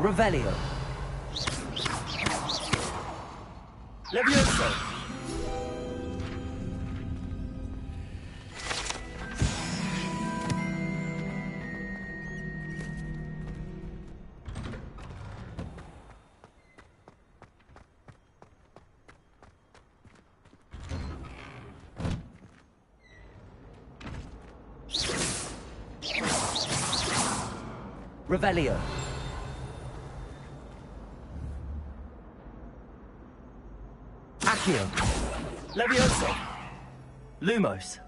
Revelio. Levioso. Revelio. Accio. Levioso. Lumos.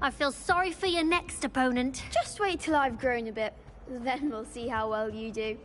I feel sorry for your next opponent. Just wait till I've grown a bit. Then we'll see how well you do.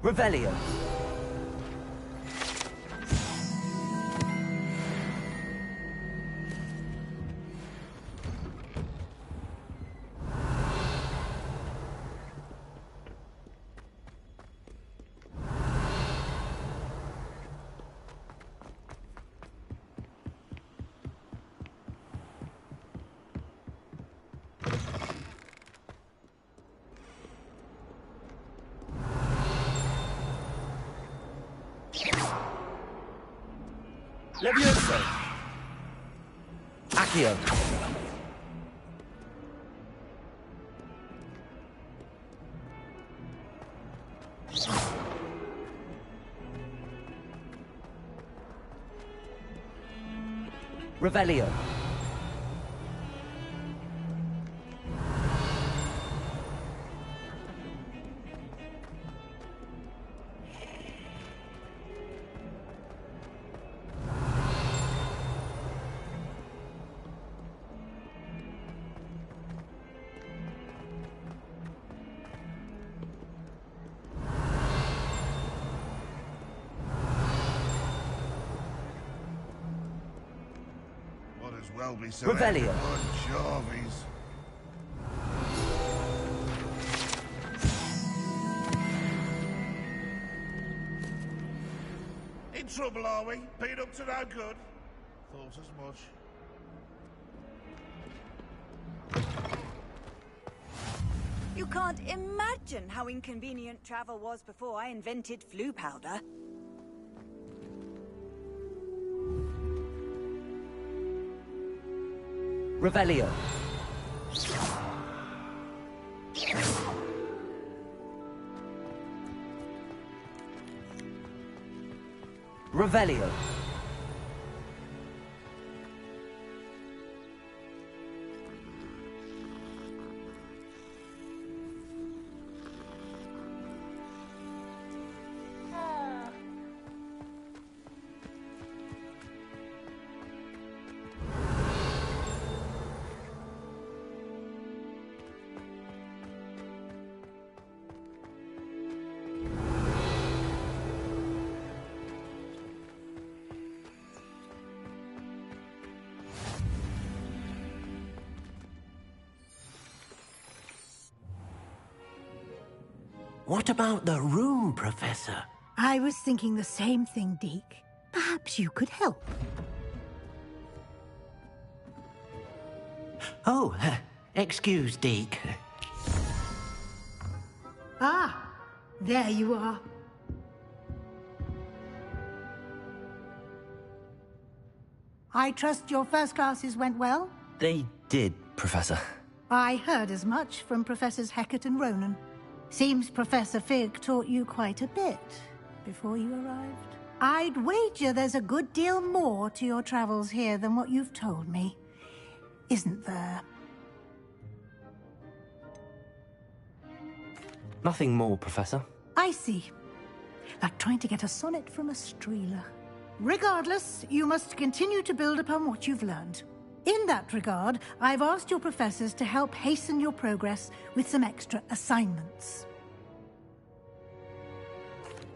Revelio. Levioso. Accio. Revelio. Well be so Revelio. Jarvis. In trouble, are we? Been up to no good? Thought as much. You can't imagine how inconvenient travel was before I invented flu powder. Revelio. Revelio. What about the room, Professor? I was thinking the same thing, Deke. Perhaps you could help. Oh, Excuse, Deke. Ah, there you are. I trust your first classes went well? They did, Professor. I heard as much from Professors Hecat and Ronan. Seems Professor Fig taught you quite a bit before you arrived. I'd wager there's a good deal more to your travels here than what you've told me. Isn't there? Nothing more, Professor. I see. Like trying to get a sonnet from a streeler. Regardless, you must continue to build upon what you've learned. In that regard, I've asked your professors to help hasten your progress with some extra assignments.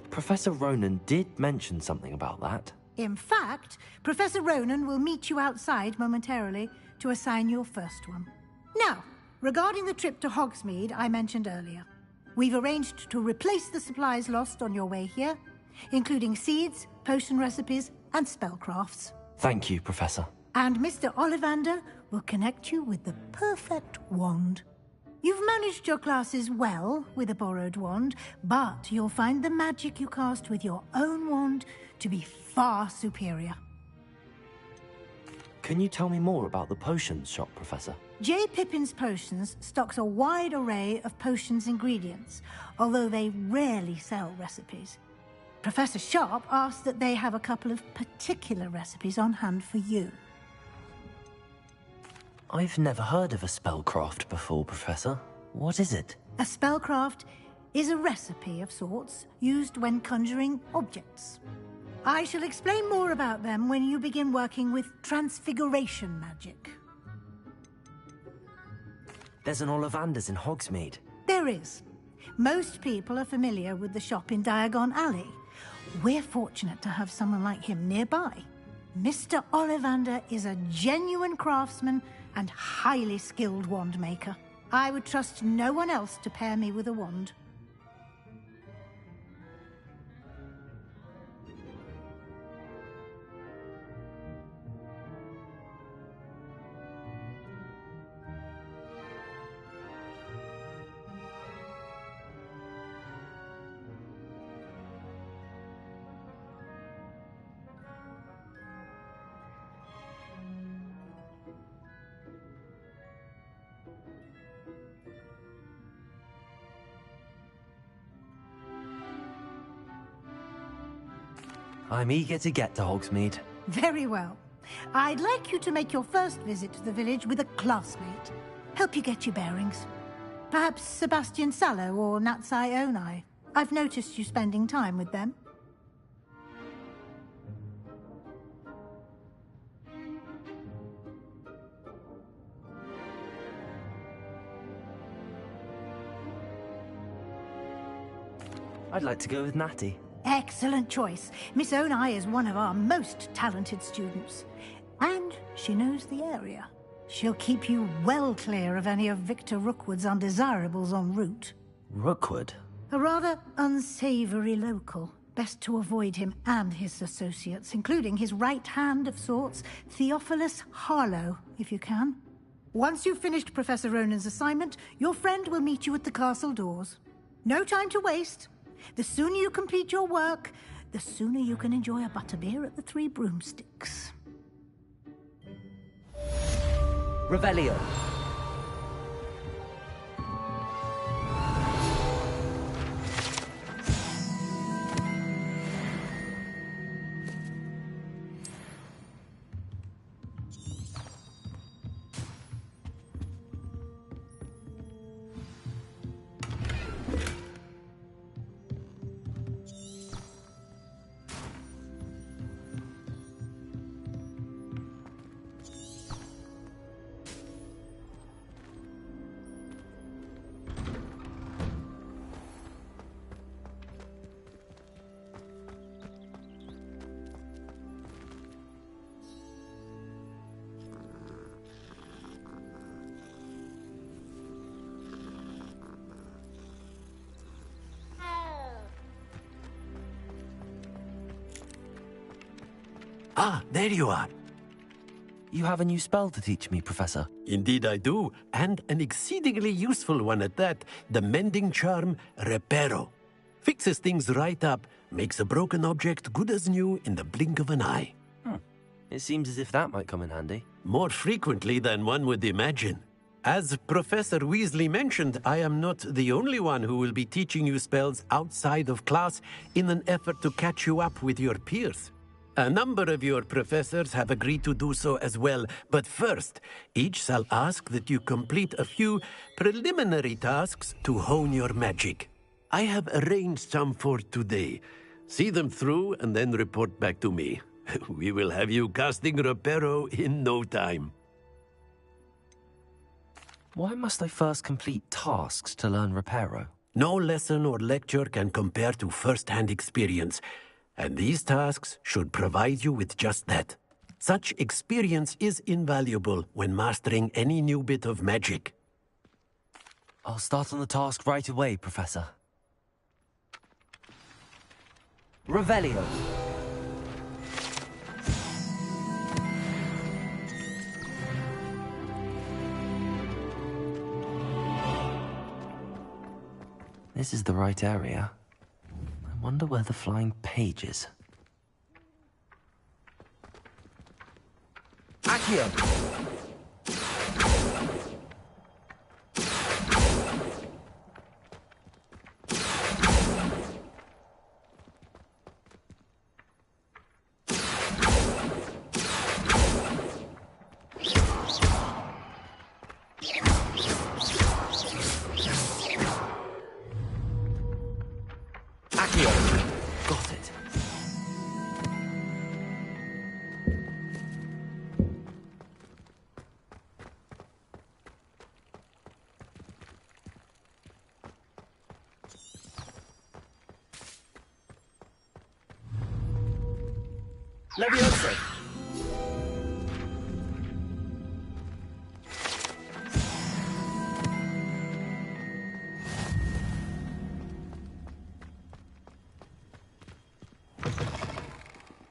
Professor Ronan did mention something about that. In fact, Professor Ronan will meet you outside momentarily to assign your first one. Now, regarding the trip to Hogsmeade I mentioned earlier, we've arranged to replace the supplies lost on your way here, including seeds, potion recipes, and spellcrafts. Thank you, Professor. And Mr. Ollivander will connect you with the perfect wand. You've managed your classes well with a borrowed wand, but you'll find the magic you cast with your own wand to be far superior. Can you tell me more about the potions shop, Professor? J. Pippin's Potions stocks a wide array of potions ingredients, although they rarely sell recipes. Professor Sharp asked that they have a couple of particular recipes on hand for you. I've never heard of a spellcraft before, Professor. What is it? A spellcraft is a recipe of sorts used when conjuring objects. I shall explain more about them when you begin working with transfiguration magic. There's an Ollivander's in Hogsmeade. There is. Most people are familiar with the shop in Diagon Alley. We're fortunate to have someone like him nearby. Mr. Ollivander is a genuine craftsman and highly skilled wand maker. I would trust no one else to pair me with a wand. I'm eager to get to Hogsmeade. Very well. I'd like you to make your first visit to the village with a classmate. Help you get your bearings. Perhaps Sebastian Sallow or Natsai Onai. I've noticed you spending time with them. I'd like to go with Natty. Excellent choice. Miss Onai is one of our most talented students. And she knows the area. She'll keep you well clear of any of Victor Rookwood's undesirables en route. Rookwood? A rather unsavory local. Best to avoid him and his associates, including his right hand of sorts, Theophilus Harlow, if you can. Once you've finished Professor Ronan's assignment, your friend will meet you at the castle doors. No time to waste. The sooner you complete your work, the sooner you can enjoy a butterbeer at the Three Broomsticks. Revelio. Ah, there you are. You have a new spell to teach me, Professor. Indeed I do, and an exceedingly useful one at that. The mending charm, Reparo. Fixes things right up, makes a broken object good as new in the blink of an eye. It seems as if that might come in handy. More frequently than one would imagine. As Professor Weasley mentioned, I am not the only one who will be teaching you spells outside of class in an effort to catch you up with your peers. A number of your professors have agreed to do so as well, but first, each shall ask that you complete a few preliminary tasks to hone your magic. I have arranged some for today. See them through and then report back to me. We will have you casting Reparo in no time. Why must I first complete tasks to learn Reparo? No lesson or lecture can compare to first-hand experience, and these tasks should provide you with just that. Such experience is invaluable when mastering any new bit of magic. I'll start on the task right away, Professor. Revelio. This is the right area. I wonder where the flying page is. Accio! Got it. Leviosa.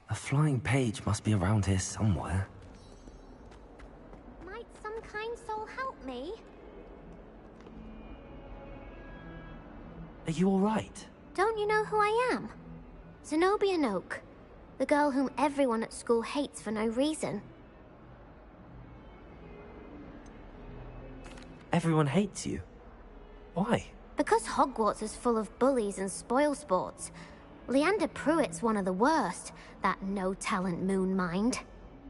A flying page must be around here somewhere. Might some kind soul help me? Are you all right? Don't you know who I am? Zenobia Noak, the girl whom everyone at school hates for no reason. Everyone hates you. Why? Because Hogwarts is full of bullies and spoilsports. Leander Pruitt's one of the worst, that no-talent moon mind.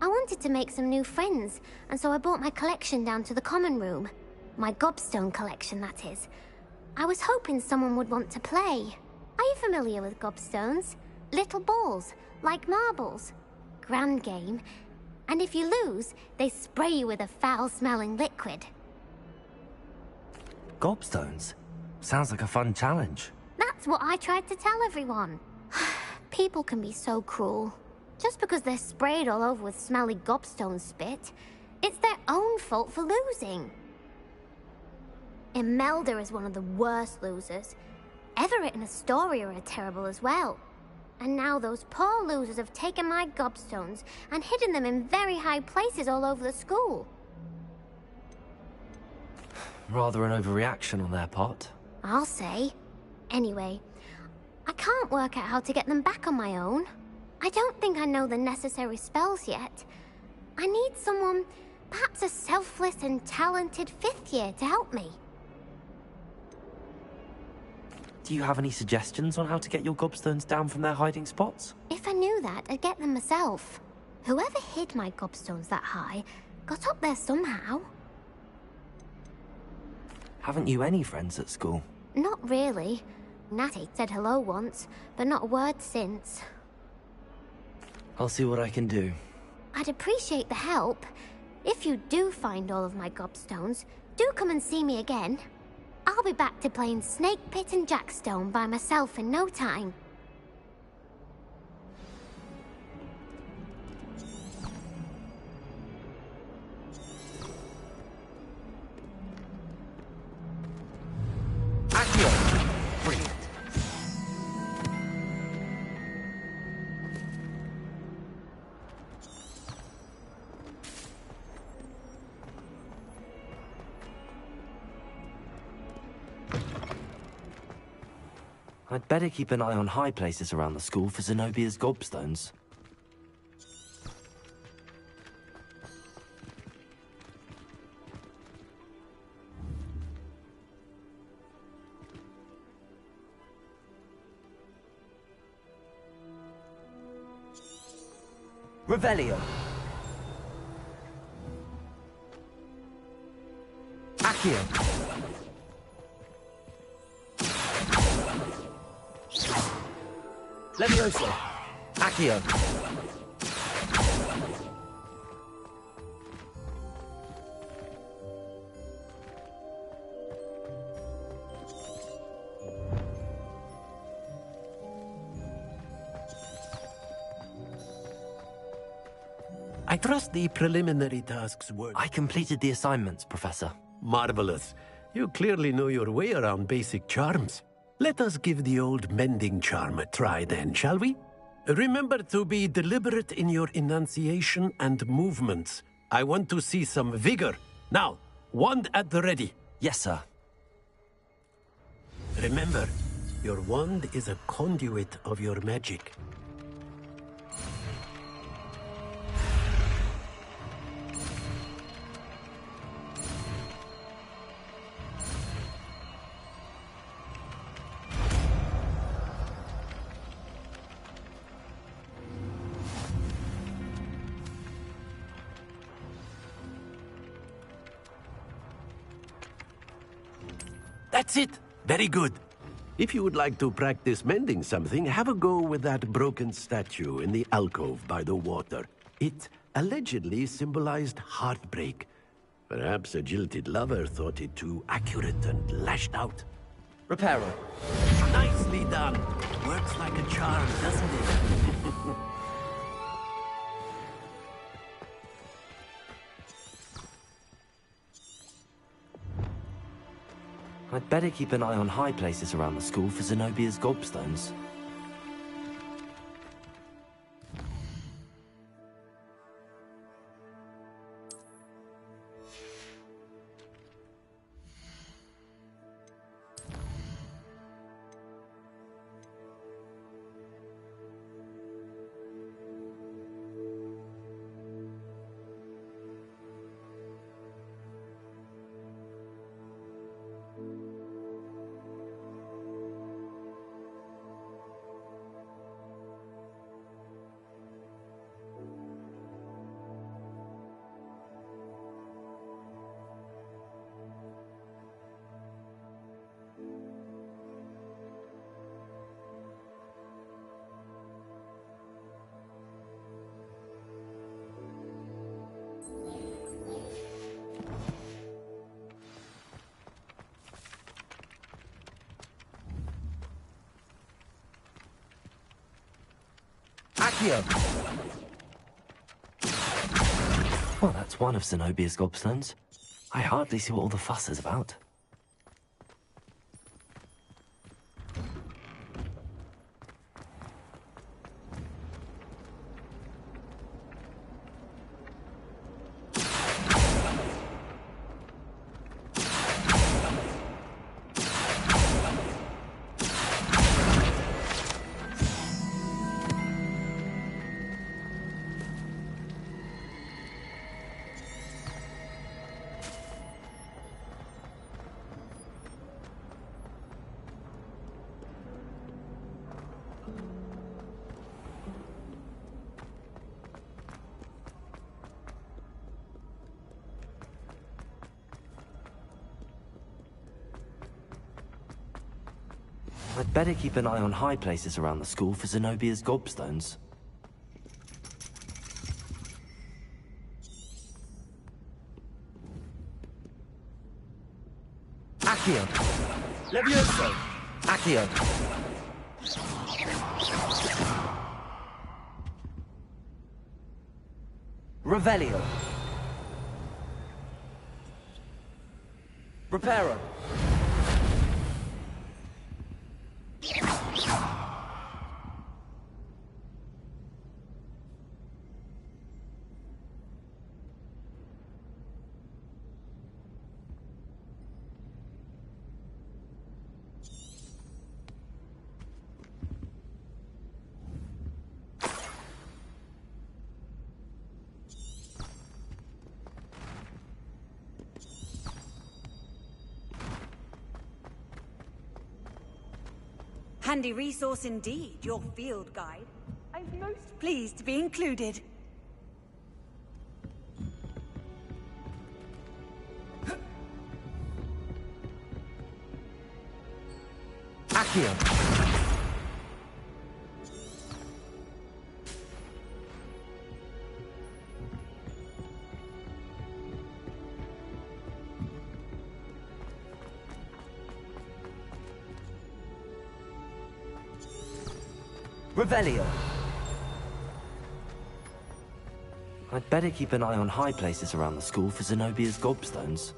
I wanted to make some new friends, and so I brought my collection down to the common room. My gobstone collection, that is. I was hoping someone would want to play. Are you familiar with gobstones? Little balls, like marbles. Grand game. And if you lose, they spray you with a foul-smelling liquid. Gobstones? Sounds like a fun challenge. That's what I tried to tell everyone. People can be so cruel. Just because they're sprayed all over with smelly gobstone spit, it's their own fault for losing. Imelda is one of the worst losers. Everett and Astoria are terrible as well. And now those poor losers have taken my gobstones and hidden them in very high places all over the school. Rather an overreaction on their part. I'll say. Anyway, I can't work out how to get them back on my own. I don't think I know the necessary spells yet. I need someone, perhaps a selfless and talented fifth year to help me. Do you have any suggestions on how to get your gobstones down from their hiding spots? If I knew that, I'd get them myself. Whoever hid my gobstones that high got up there somehow. Haven't you any friends at school? Not really. Natty said hello once, but not a word since. I'll see what I can do. I'd appreciate the help. If you do find all of my gobstones, do come and see me again. I'll be back to playing Snake Pit and Jackstone by myself in no time. Accio! Brilliant. I'd better keep an eye on high places around the school for Zenobia's gobstones. Revelio. Accio. Levioso. Accio. I trust the preliminary tasks were... I completed the assignments, Professor. Marvelous. You clearly know your way around basic charms. Let us give the old mending charm a try then, shall we? Remember to be deliberate in your enunciation and movements. I want to see some vigor. Now, wand at the ready. Yes, sir. Remember, your wand is a conduit of your magic. That's it! Very good. If you would like to practice mending something, have a go with that broken statue in the alcove by the water. It allegedly symbolized heartbreak. Perhaps a jilted lover thought it too accurate and lashed out. Reparo. Nicely done. Works like a charm, doesn't it? I'd better keep an eye on high places around the school for Zenobia's gobstones. Accio! Well, that's one of Zenobia's gobstones. I hardly see what all the fuss is about. I'd better keep an eye on high places around the school for Zenobia's gobstones. Accio! Levioso! Accio! Revelio! Reparo! Handy resource indeed, your field guide. I'm most pleased to be included. Accio! Revelio! I'd better keep an eye on high places around the school for Zenobia's gobstones.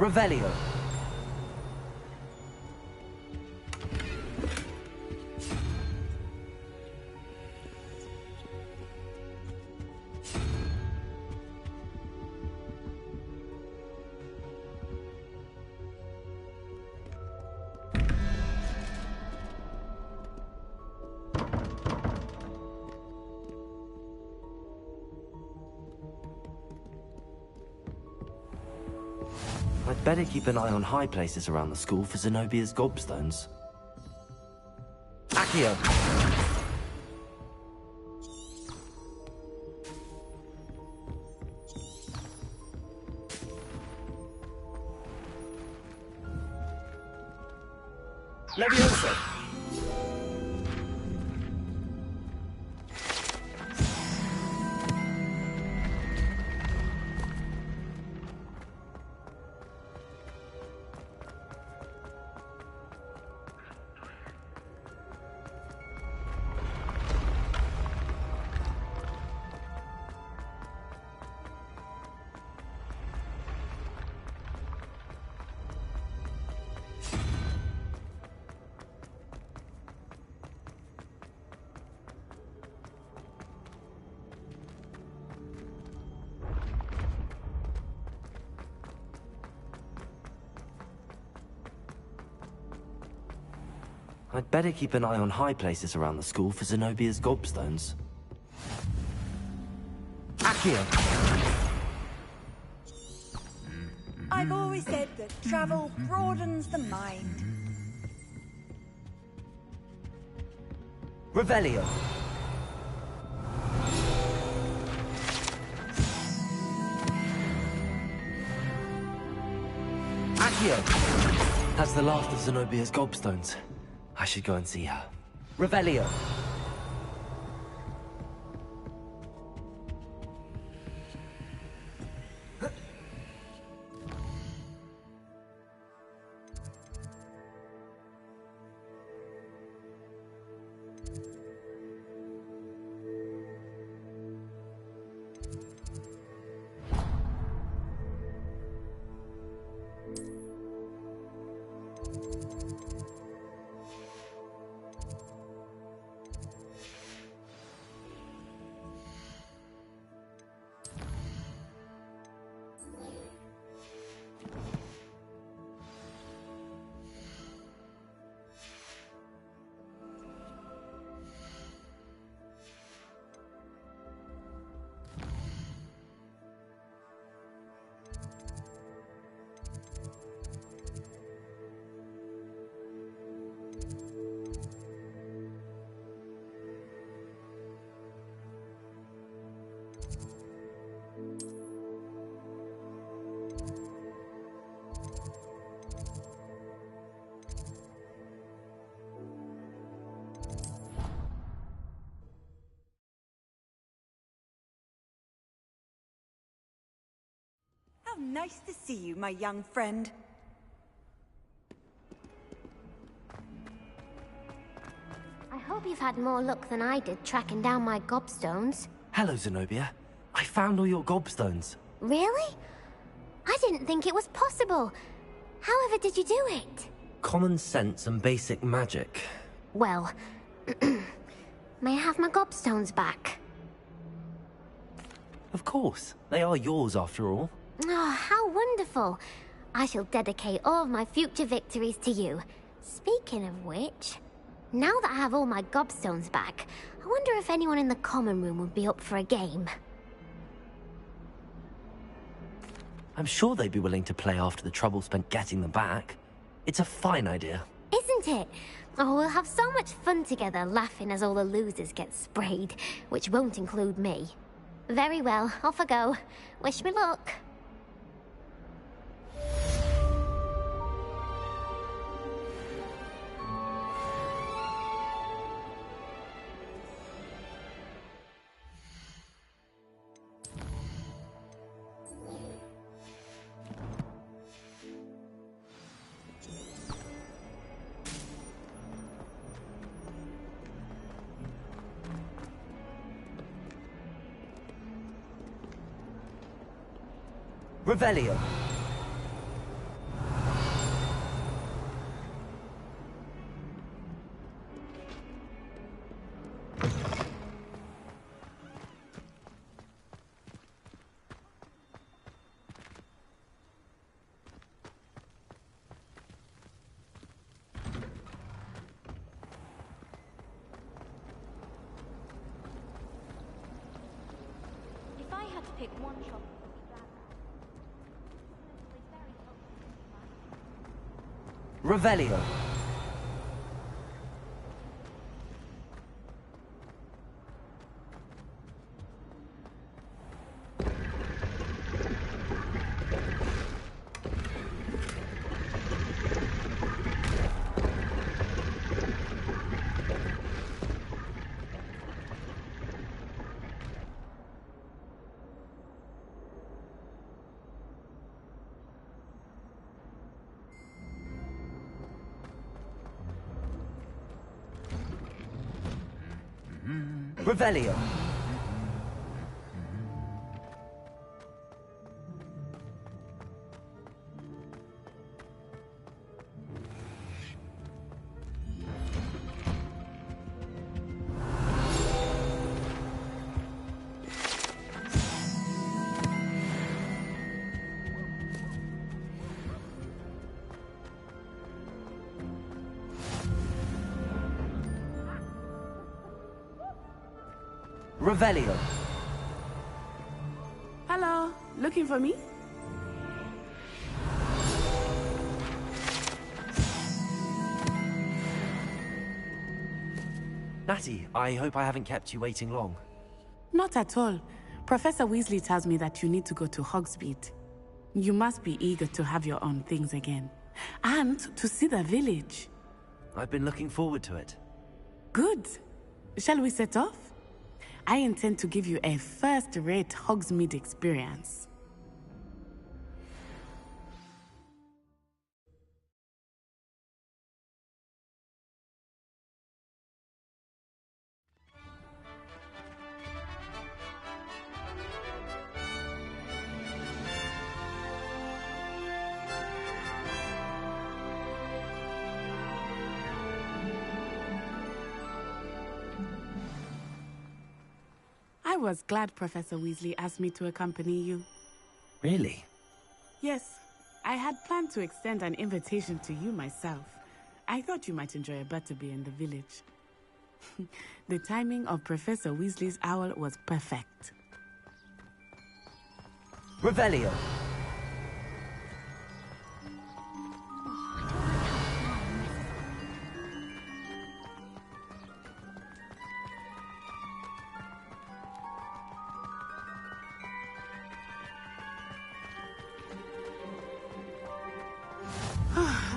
Revelio. I'd better keep an eye on high places around the school for Zenobia's gobstones. Accio! Leviosa! I'd better keep an eye on high places around the school for Zenobia's gobstones. Accio! I've always said that travel broadens the mind. Revelio! Accio! That's the last of Zenobia's gobstones. I should go and see her. Revelio! How nice to see you, my young friend. I hope you've had more luck than I did tracking down my gobstones. Hello, Zenobia. I found all your gobstones. Really? I didn't think it was possible. However did you do it? Common sense and basic magic. Well, may I have my gobstones back? Of course. They are yours after all. Oh, how wonderful. I shall dedicate all of my future victories to you. Speaking of which, now that I have all my gobstones back, I wonder if anyone in the common room would be up for a game. I'm sure they'd be willing to play after the trouble spent getting them back. It's a fine idea. Isn't it? Oh, we'll have so much fun together, laughing as all the losers get sprayed, which won't include me. Very well, off I go. Wish me luck. Revelio. If I had to pick one shop, Revelio. Revelio. Revelio. Hello, looking for me? Natty, I hope I haven't kept you waiting long. Not at all. Professor Weasley tells me that you need to go to Hogsmeade. You must be eager to have your own things again. And to see the village. I've been looking forward to it. Good. Shall we set off? I intend to give you a first-rate Hogsmeade experience. I was glad Professor Weasley asked me to accompany you. Really? Yes, I had planned to extend an invitation to you myself. I thought you might enjoy a butterbeer in the village. The timing of Professor Weasley's owl was perfect. Revelio.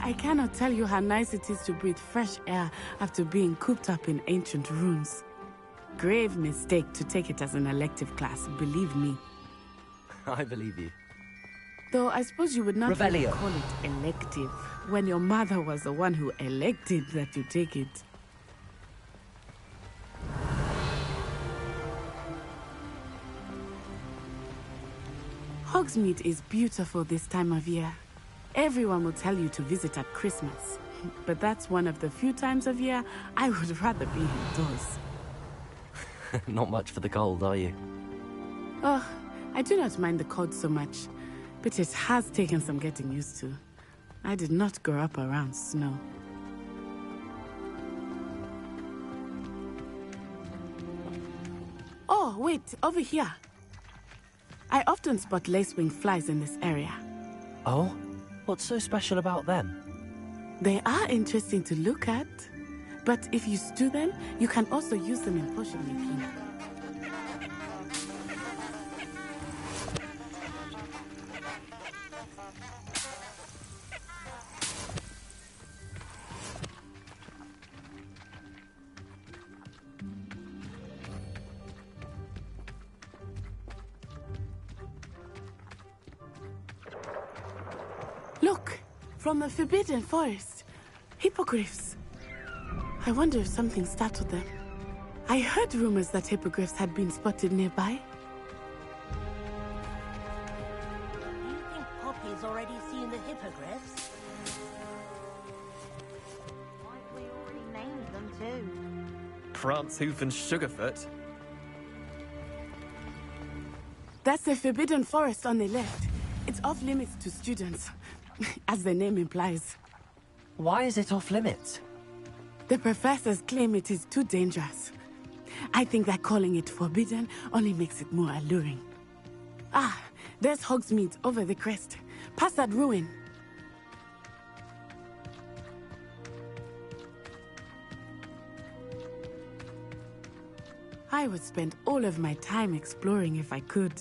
I cannot tell you how nice it is to breathe fresh air after being cooped up in ancient ruins. Grave mistake to take it as an elective class, believe me. I believe you. Though I suppose you would not really Revelio. call it elective when your mother was the one who elected that you take it. Hogsmeade is beautiful this time of year. Everyone will tell you to visit at Christmas. But that's one of the few times of year I would rather be indoors. Not much for the cold, are you? Oh, I do not mind the cold so much, but it has taken some getting used to. I did not grow up around snow. Oh, wait, over here. I often spot lacewing flies in this area. Oh? What's so special about them? They are interesting to look at, but if you stew them, you can also use them in potion making. Look, from the Forbidden Forest. Hippogriffs. I wonder if something startled them. I heard rumors that hippogriffs had been spotted nearby. You think Poppy's already seen the hippogriffs? Like we already named them too. Prancehoof and Sugarfoot. That's the Forbidden Forest on the left. It's off limits to students, as the name implies. Why is it off limits? The professors claim it is too dangerous. I think that calling it forbidden only makes it more alluring. Ah, there's Hogsmeade over the crest. Past that ruin. I would spend all of my time exploring if I could.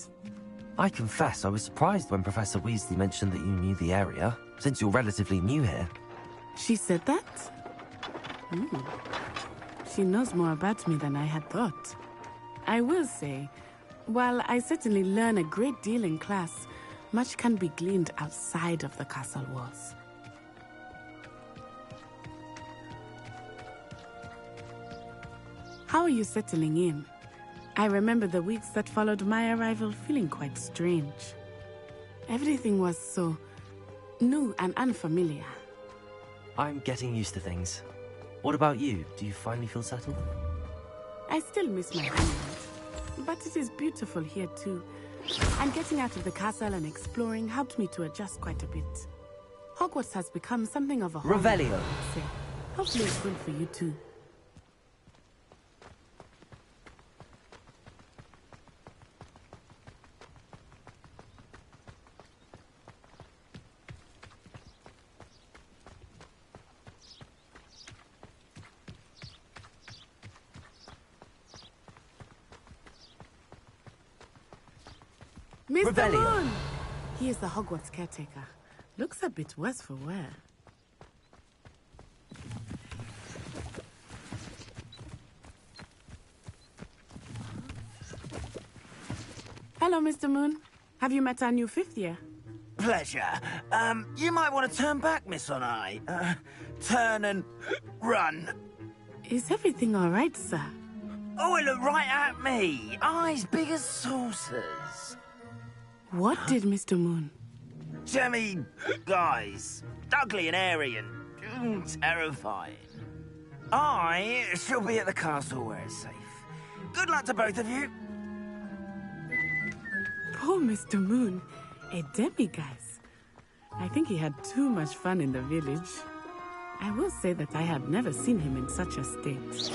I confess I was surprised when Professor Weasley mentioned that you knew the area, since you're relatively new here. She said that? She knows more about me than I had thought. I will say, while I certainly learn a great deal in class, much can be gleaned outside of the castle walls. How are you settling in? I remember the weeks that followed my arrival feeling quite strange. Everything was so new and unfamiliar. I'm getting used to things. What about you? Do you finally feel settled? I still miss my homeland, but it is beautiful here too. And getting out of the castle and exploring helped me to adjust quite a bit. Hogwarts has become something of a home, Revelio. I would say. Hopefully it's good for you too. Mr. Revelio. Moon! He is the Hogwarts caretaker. Looks a bit worse for wear. Hello, Mr. Moon. Have you met our new fifth year? Pleasure. You might want to turn back, Miss On-Eye. Turn and run. Is everything all right, sir? Oh, it looked right at me. Eyes big as saucers. What did Mr. Moon? Jemmy guys. Ugly and airy and terrifying. I shall be at the castle where it's safe. Good luck to both of you. Poor Mr. Moon. A demiguise. I think he had too much fun in the village. I will say that I have never seen him in such a state.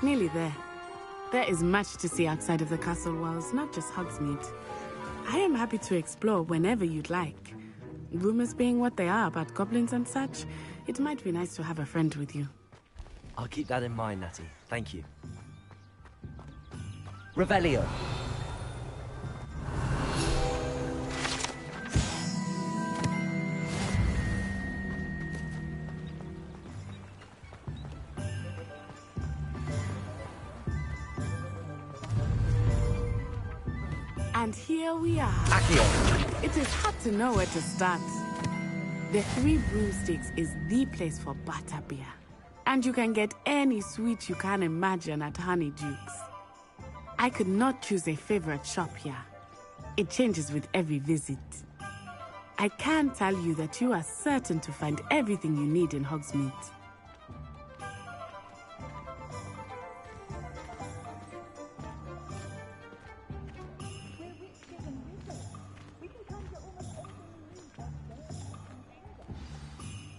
Nearly there. There is much to see outside of the castle walls, not just Hogsmeade. I am happy to explore whenever you'd like. Rumors being what they are about goblins and such, it might be nice to have a friend with you. I'll keep that in mind, Natty. Thank you. Revelio. And here we are. Accio. It is hard to know where to start. The Three Broomsticks is the place for butterbeer. And you can get any sweet you can imagine at Honeyduke's. I could not choose a favorite shop here. It changes with every visit. I can tell you that you are certain to find everything you need in Hogsmeade.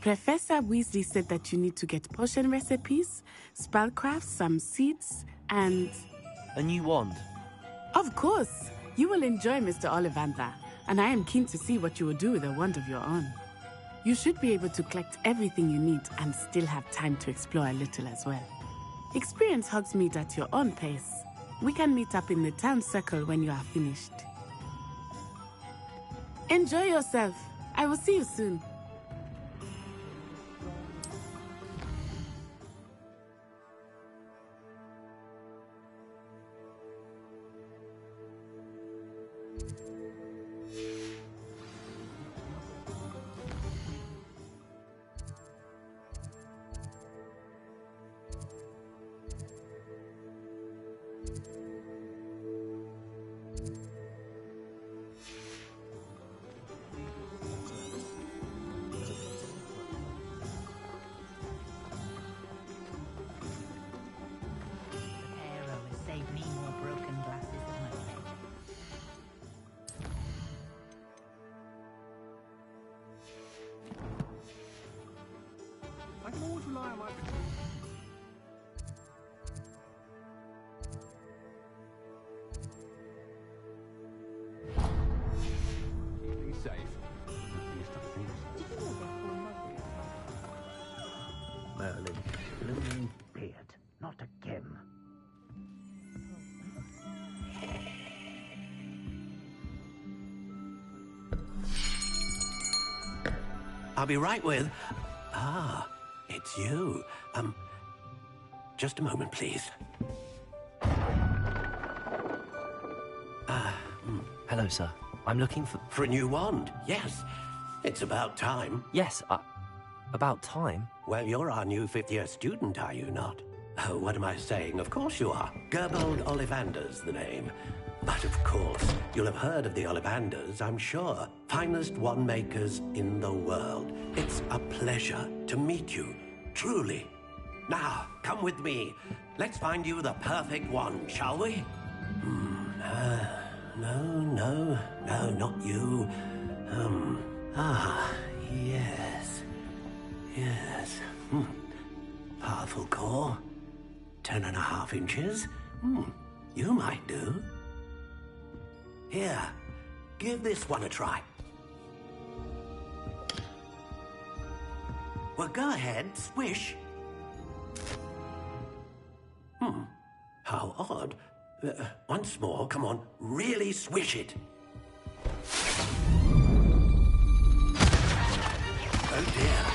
Professor Weasley said that you need to get potion recipes, spellcrafts, some seeds, and... a new wand. Of course! You will enjoy Mr. Ollivander, and I am keen to see what you will do with a wand of your own. You should be able to collect everything you need and still have time to explore a little as well. Experience Hogsmeade at your own pace. We can meet up in the town circle when you are finished. Enjoy yourself. I will see you soon. I can always rely on my Be safe. These type of things. Merlin's blooming beard. Not again. I'll be right with... Ah, it's you. Just a moment, please. Hello, sir. I'm looking For a new wand, yes. It's about time. Yes, about time? Well, you're our new fifth-year student, are you not? Oh, what am I saying? Of course you are. Gerbold Ollivander's the name. But of course, you'll have heard of the Ollivanders, I'm sure. Finest wand makers in the world. It's a pleasure to meet you, truly. Now, come with me. Let's find you the perfect wand, shall we? No, not you. Yes. Powerful core. 10.5 inches. You might do. Here, give this one a try. Well, go ahead, swish. How odd. Once more, come on, really swish it. Oh dear.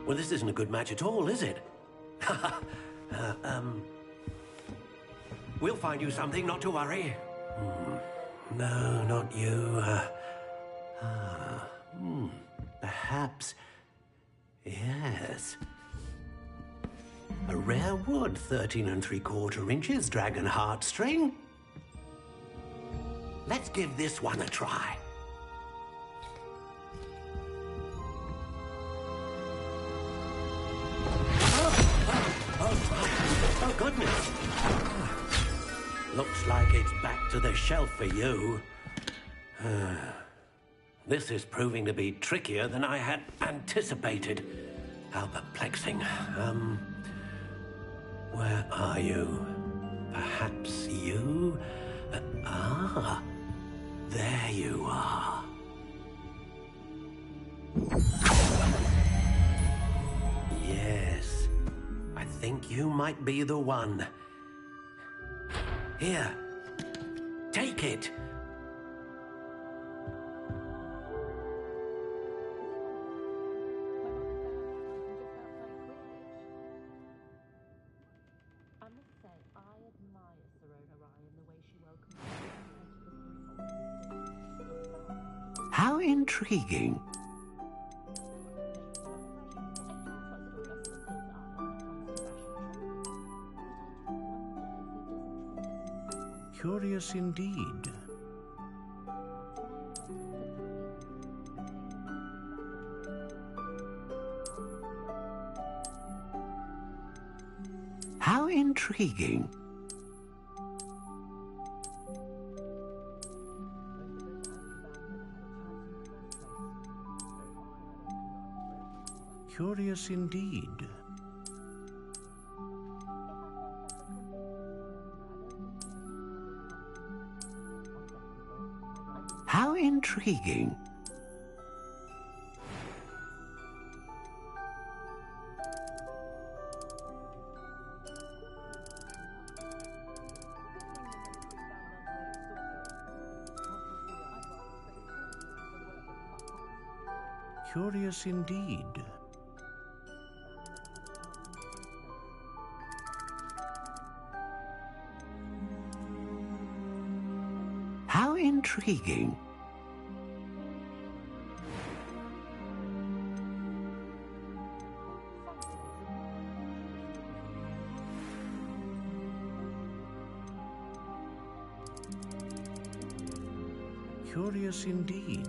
Well, this isn't a good match at all, is it? We'll find you something, not to worry. No, not you. Perhaps... Yes. A rare wood, 13 3/4 inches, dragon heartstring. Let's give this one a try. Oh, goodness. Looks like it's back to the shelf for you. This is proving to be trickier than I had anticipated. How perplexing. Where are you? Perhaps you? There you are. Yes, I think you might be the one. Here, take it. How intriguing. Curious indeed. How intriguing. Curious indeed. How intriguing. Curious indeed. How intriguing. Curious indeed.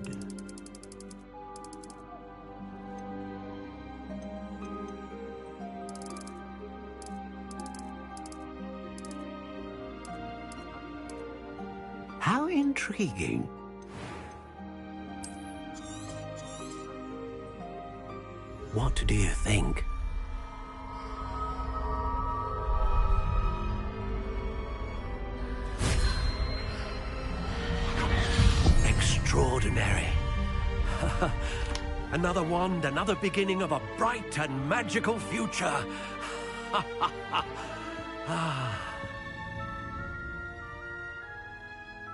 How intriguing. What do you think? Extraordinary. Another wand, another beginning of a bright and magical future.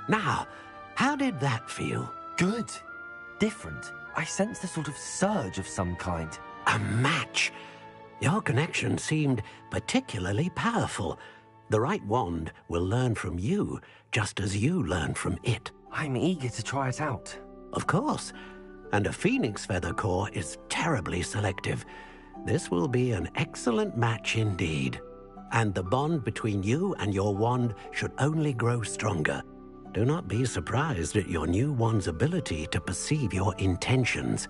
Now, how did that feel? Good. Different. I sensed a sort of surge of some kind. A match. Your connection seemed particularly powerful. The right wand will learn from you, just as you learn from it. I'm eager to try it out. Of course. And a phoenix feather core is terribly selective. This will be an excellent match indeed. And the bond between you and your wand should only grow stronger. Do not be surprised at your new wand's ability to perceive your intentions,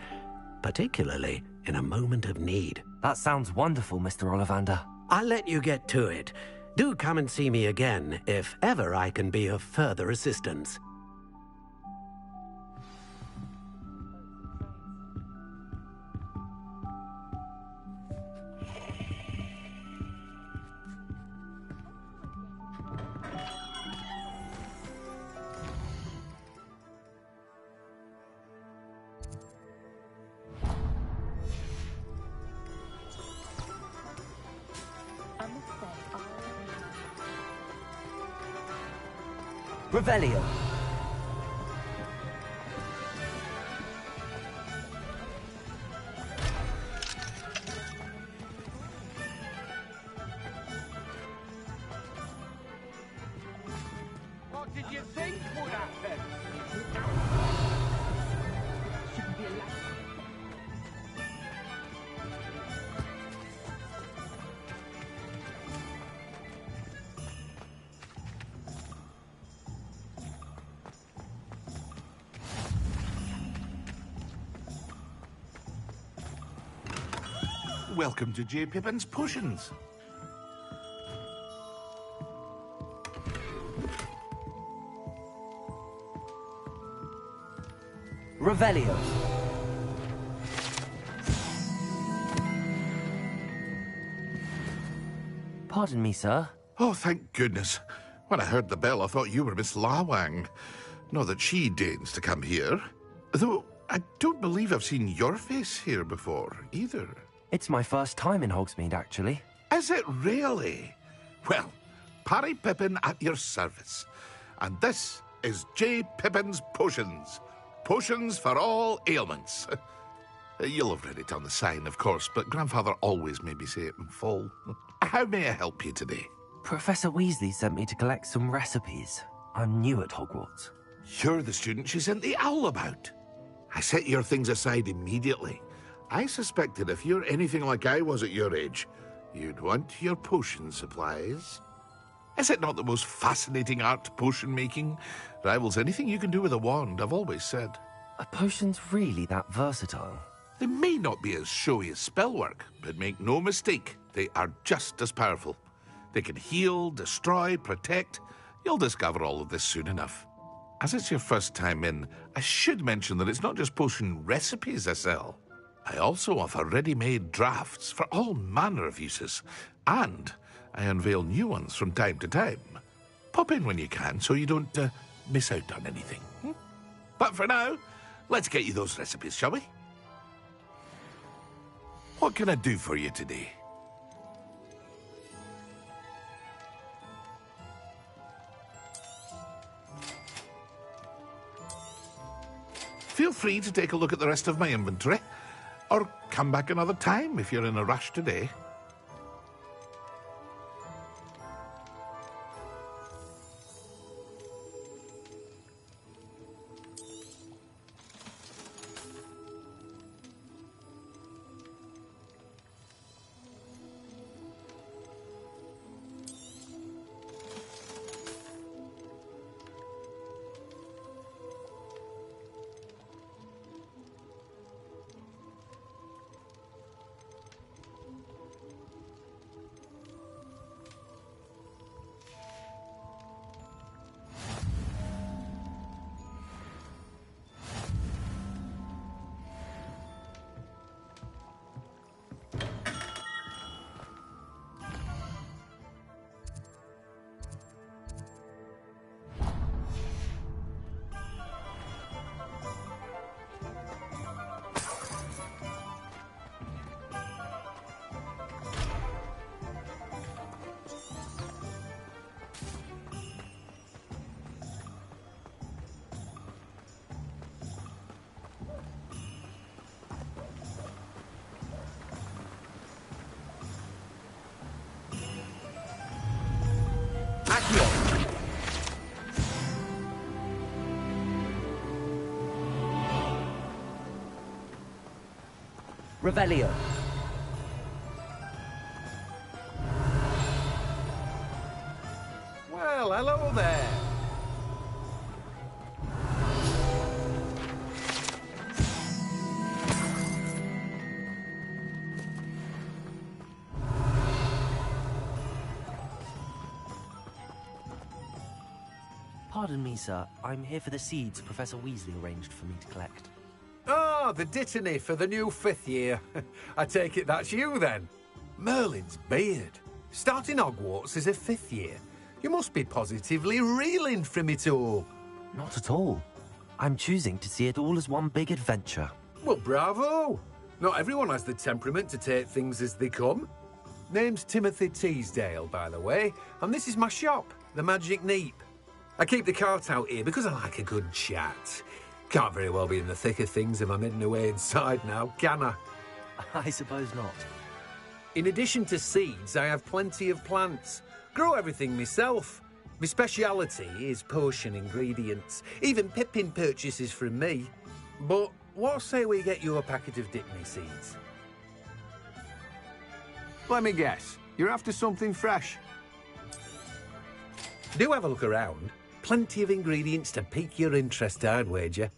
particularly in a moment of need. That sounds wonderful, Mr. Ollivander. I'll let you get to it. Do come and see me again if ever I can be of further assistance. Revelio. What did you think would happen? Shouldn't be allowed. Welcome to J. Pippin's Potions. Revelio. Pardon me, sir. Oh, thank goodness. When I heard the bell, I thought you were Miss Lawang. Not that she deigns to come here. Though, I don't believe I've seen your face here before, either. It's my first time in Hogsmeade, actually. Is it really? Well, Parry Pippin at your service. And this is J. Pippin's Potions. Potions for all ailments. You'll have read it on the sign, of course, but Grandfather always made me say it in full. How may I help you today? Professor Weasley sent me to collect some recipes. I'm new at Hogwarts. You're the student she sent the owl about. I set your things aside immediately. I suspected if you're anything like I was at your age, you'd want your potion supplies. Is it not the most fascinating art, potion making? Rivals anything you can do with a wand, I've always said. Are potions really that versatile? They may not be as showy as spellwork, but make no mistake, they are just as powerful. They can heal, destroy, protect. You'll discover all of this soon enough. As it's your first time in, I should mention that it's not just potion recipes I sell. I also offer ready-made drafts for all manner of uses, and I unveil new ones from time to time. Pop in when you can so you don't miss out on anything. But for now, let's get you those recipes, shall we? What can I do for you today? Feel free to take a look at the rest of my inventory, or come back another time if you're in a rush today. Revelio. Well, hello there. Pardon me, sir. I'm here for the seeds Professor Weasley arranged for me to collect. Ah, the dittany for the new 5th year. I take it that's you, then. Merlin's beard. Starting Hogwarts as a 5th year. You must be positively reeling from it all. Not at all. I'm choosing to see it all as one big adventure. Well, bravo. Not everyone has the temperament to take things as they come. Name's Timothy Teasdale, by the way, and this is my shop, the Magic Neep. I keep the cart out here because I like a good chat. Can't very well be in the thick of things if I'm hidden away inside now, can I? I suppose not. In addition to seeds, I have plenty of plants. Grow everything myself. My speciality is potion ingredients. Even Pippin purchases from me. But what say we get you a packet of Dittany seeds? Let me guess. You're after something fresh. Do have a look around. Plenty of ingredients to pique your interest, I'd wager.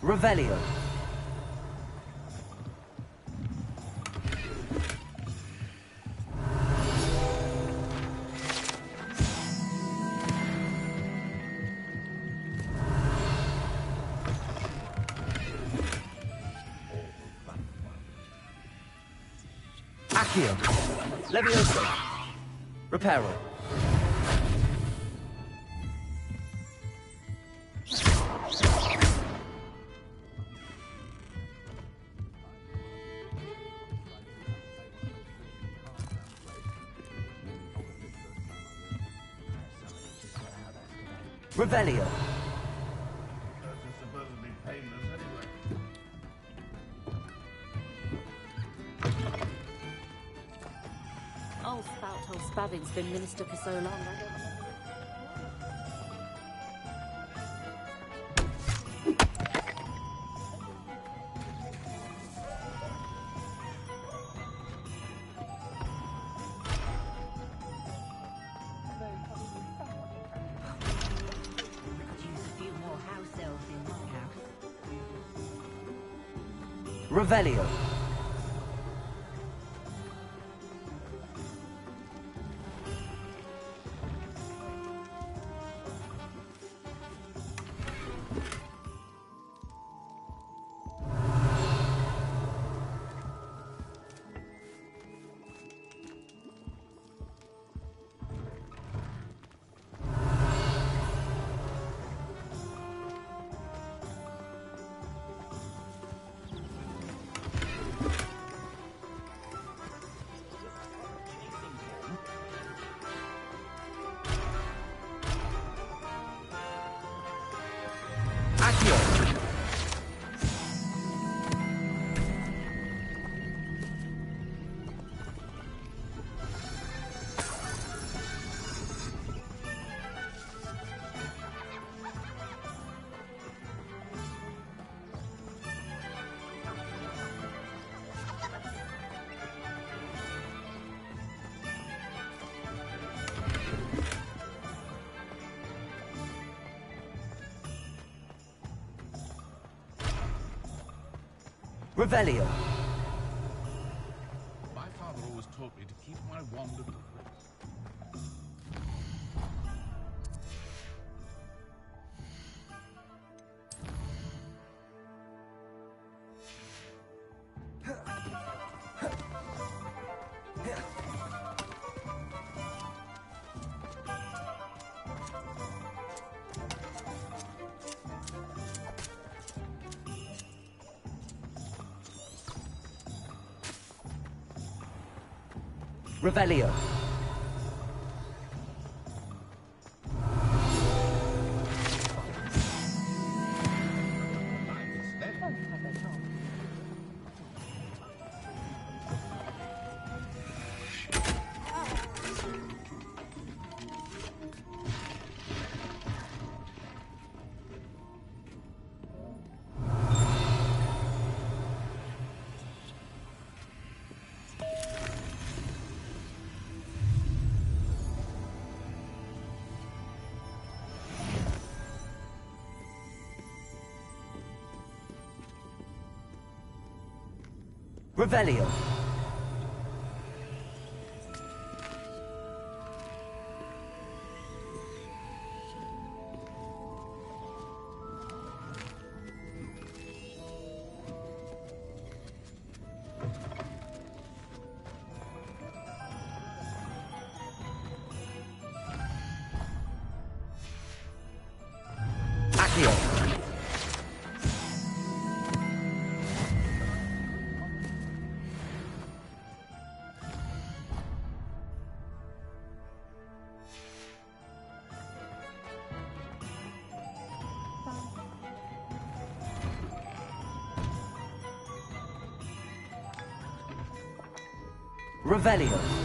Revelio. Accio. Levioso. Reparo. Revelio. Old Spout Old Spavin's been minister for so long, I don't know. Revelio. Revelio. My father always taught me to keep my wand at the Revelio. Revelio. Accio. Revelio.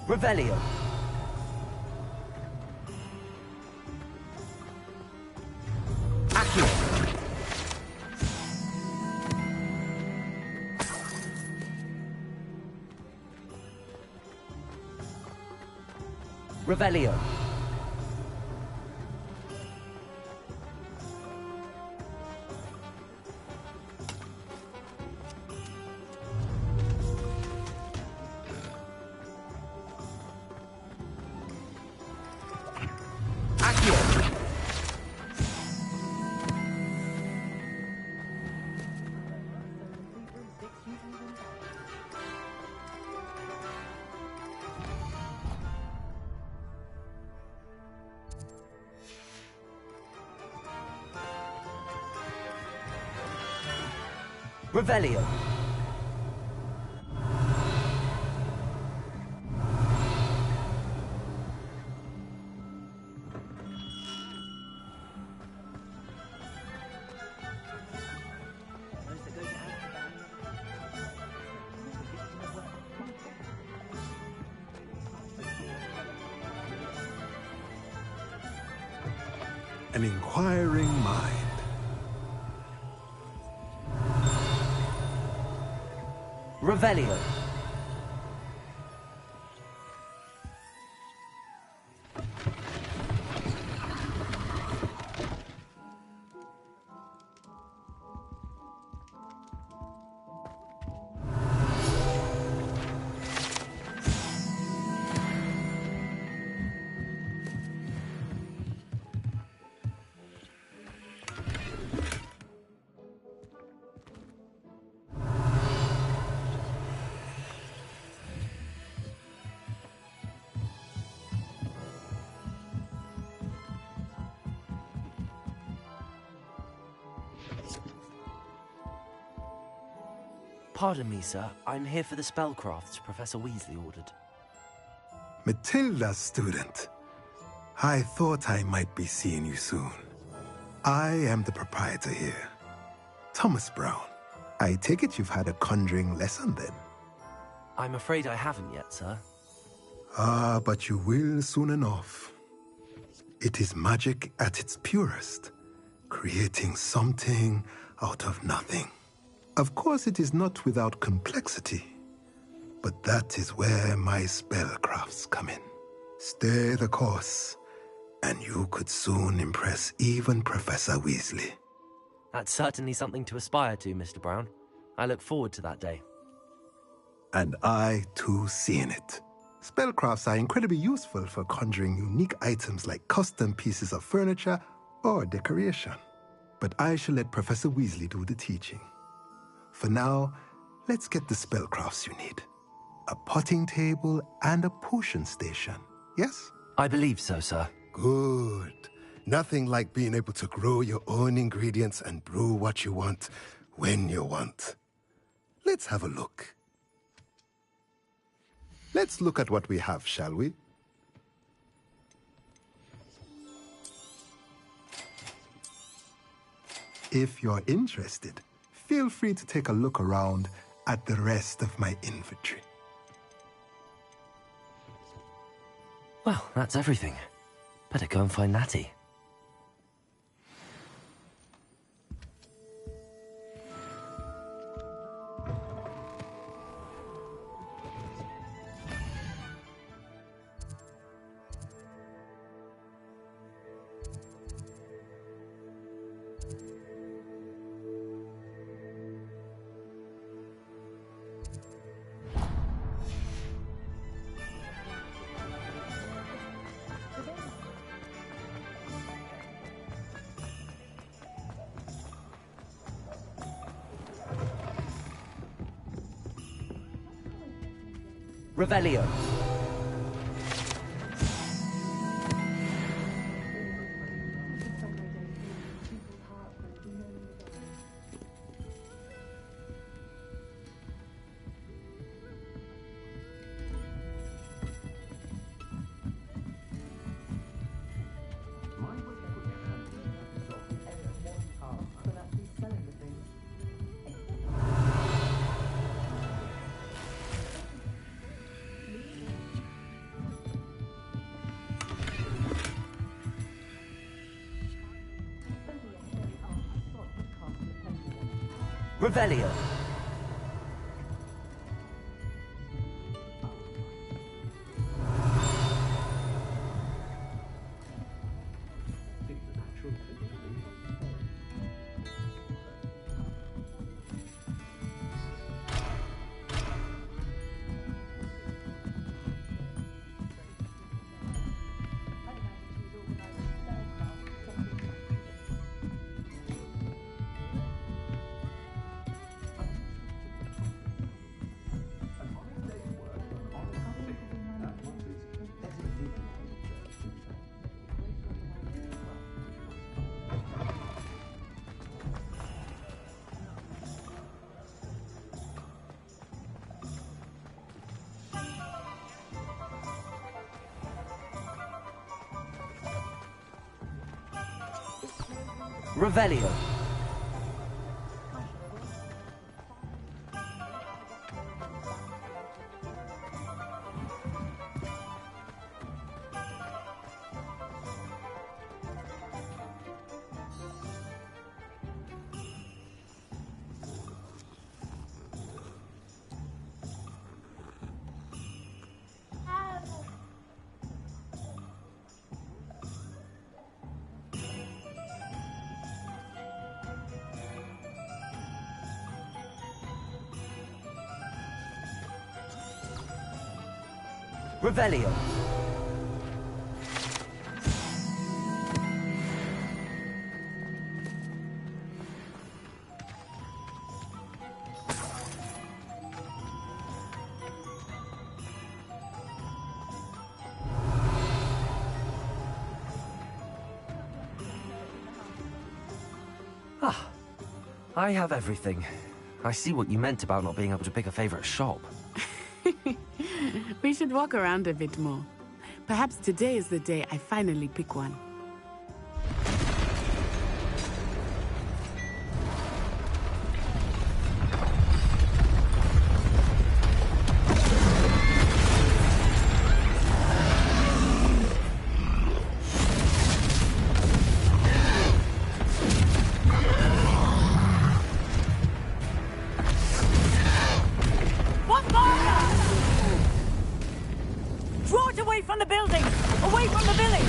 Revelio. Accio. Revelio. Revelio. An inquiring mind. Revelio. Pardon me, sir. I'm here for the spellcrafts Professor Weasley ordered. Matilda's student. I thought I might be seeing you soon. I am the proprietor here, Thomas Brown. I take it you've had a conjuring lesson then? I'm afraid I haven't yet, sir. Ah, but you will soon enough. It is magic at its purest, creating something out of nothing. Of course, it is not without complexity, but that is where my spellcrafts come in. Stay the course, and you could soon impress even Professor Weasley. That's certainly something to aspire to, Mr. Brown. I look forward to that day. And I, too, seeing it. Spellcrafts are incredibly useful for conjuring unique items like custom pieces of furniture or decoration. But I shall let Professor Weasley do the teaching. For now, let's get the spellcrafts you need. A potting table and a potion station, yes? I believe so, sir. Good. Nothing like being able to grow your own ingredients and brew what you want, when you want. Let's have a look. Let's look at what we have, shall we? If you're interested, feel free to take a look around at the rest of my inventory. Well, that's everything. Better go and find Natty. Revelio. Revelio. Revelio. Revelio. Ah, I have everything. I see what you meant about not being able to pick a favorite shop. We should walk around a bit more. Perhaps today is the day I finally pick one. From the building! Away from the village!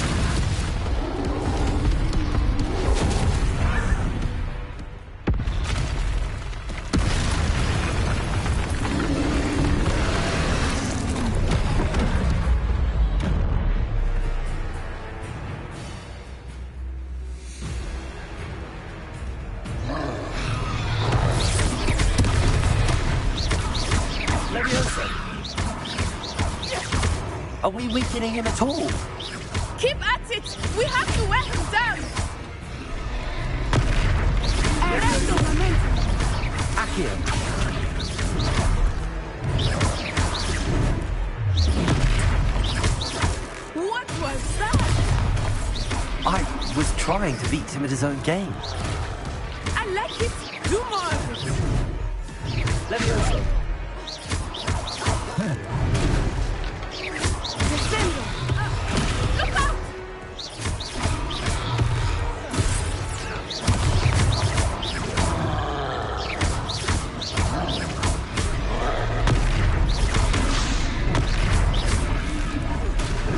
Are we weakening him at all? Keep at it! We have to wear him down! Accio. What was that? I was trying to beat him at his own game. I like it! Do more of it! Levioso. Look out!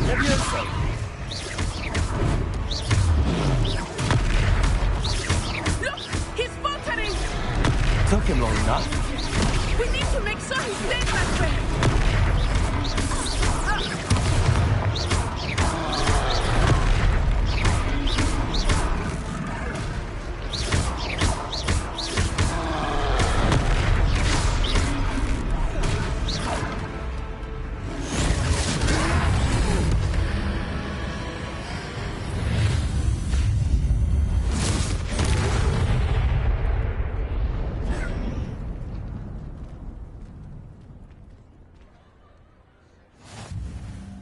Levioso. Look! He's faltering! Took him long enough. We need to make sure he stays that way!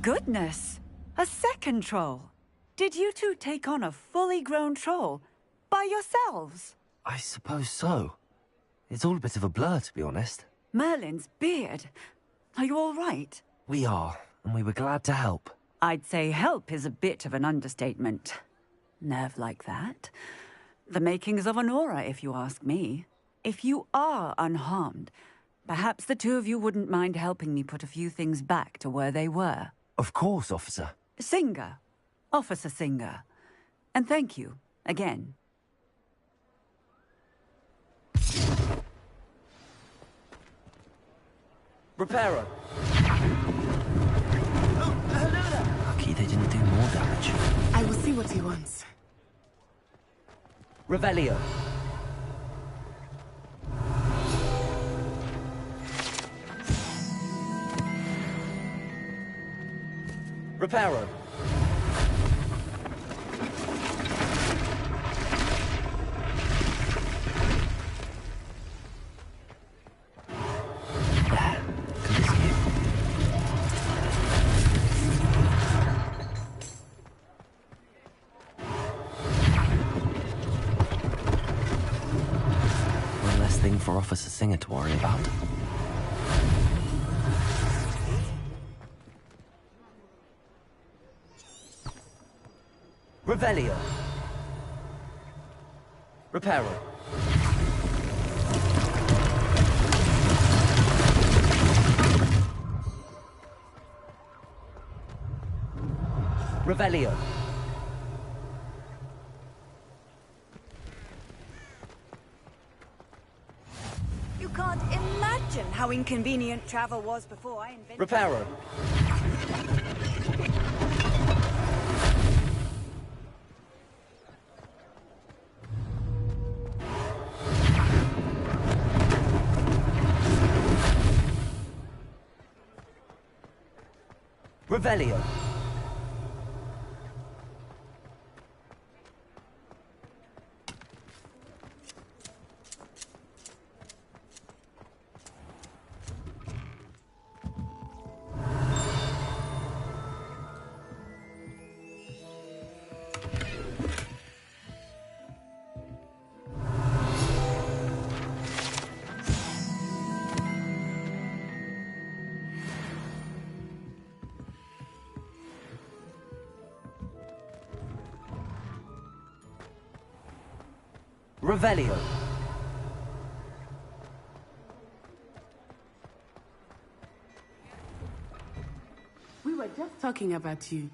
Goodness! A second troll! Did you two take on a fully grown troll by yourselves? I suppose so. It's all a bit of a blur, to be honest. Merlin's beard. Are you all right? We are, and we were glad to help. I'd say help is a bit of an understatement. Nerve like that. The makings of an aura, if you ask me. If you are unharmed, perhaps the two of you wouldn't mind helping me put a few things back to where they were. Of course, officer. Singer. Officer Singer. And thank you, again. Reparo. Lucky they didn't do more damage. I will see what he wants. Revelio. Reparo. One less thing for Officer Singer to worry about. Revelio. Reparo. Revelio. You can't imagine how inconvenient travel was before I invented... Reparo. Revelio. Revelio. We were just talking about you.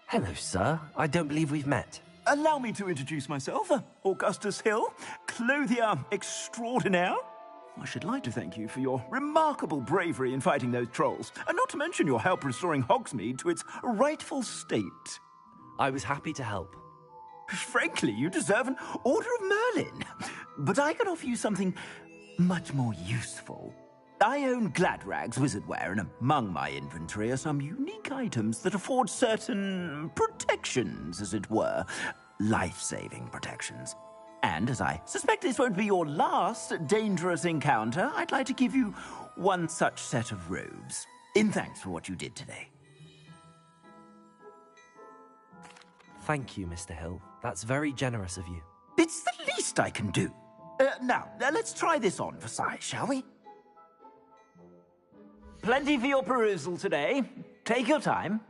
Hello, sir. I don't believe we've met. Allow me to introduce myself, Augustus Hill, clothier extraordinaire. I should like to thank you for your remarkable bravery in fighting those trolls, and not to mention your help restoring Hogsmeade to its rightful state. I was happy to help. Frankly, you deserve an Order of Merlin. But I can offer you something much more useful. I own Gladrag's wizardware, and among my inventory are some unique items that afford certain protections, as it were. Life-saving protections. And as I suspect this won't be your last dangerous encounter, I'd like to give you one such set of robes, in thanks for what you did today. Thank you, Mr. Hill. That's very generous of you. It's the least I can do. Now, let's try this on for size, shall we? Plenty for your perusal today. Take your time.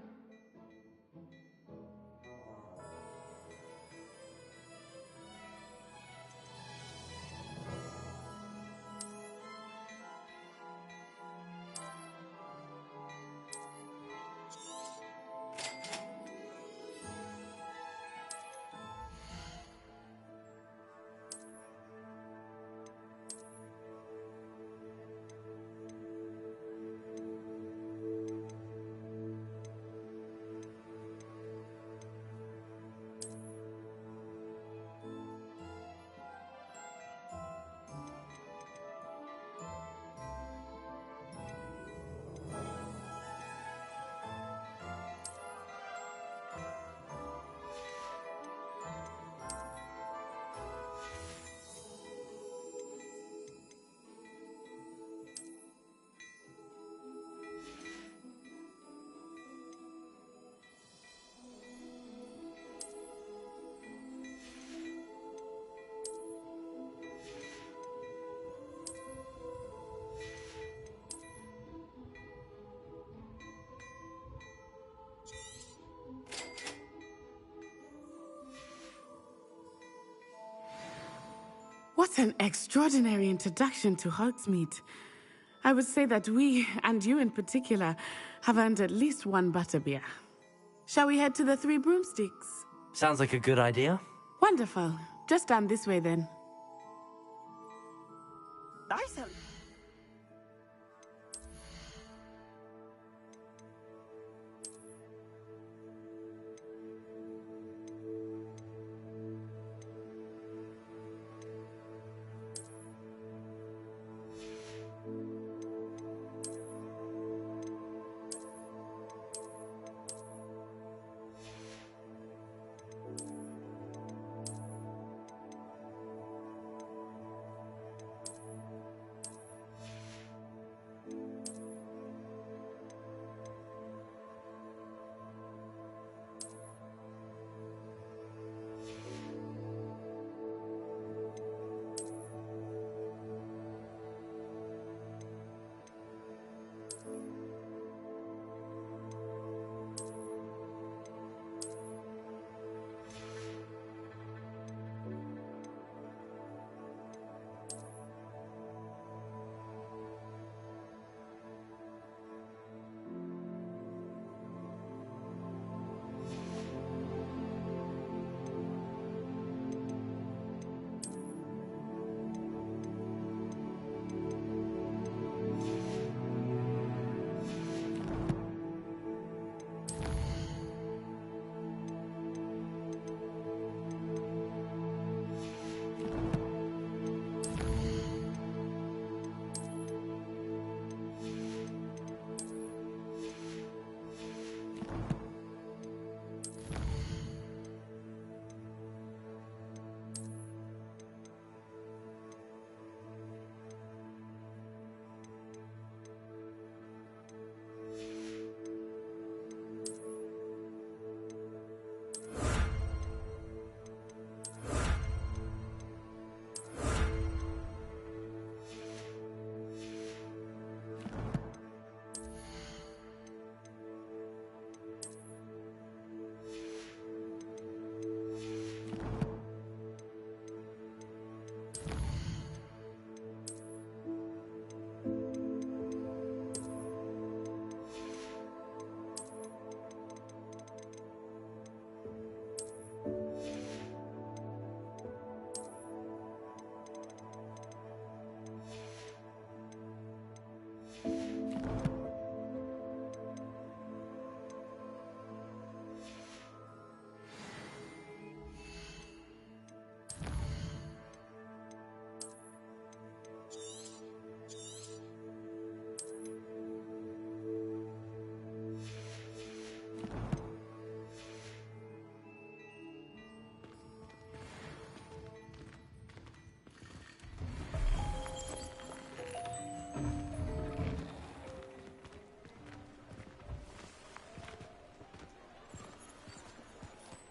What an extraordinary introduction to Hogsmeade. I would say that we, and you in particular, have earned at least one butterbeer. Shall we head to the Three Broomsticks? Sounds like a good idea. Wonderful. Just down this way then. Nice.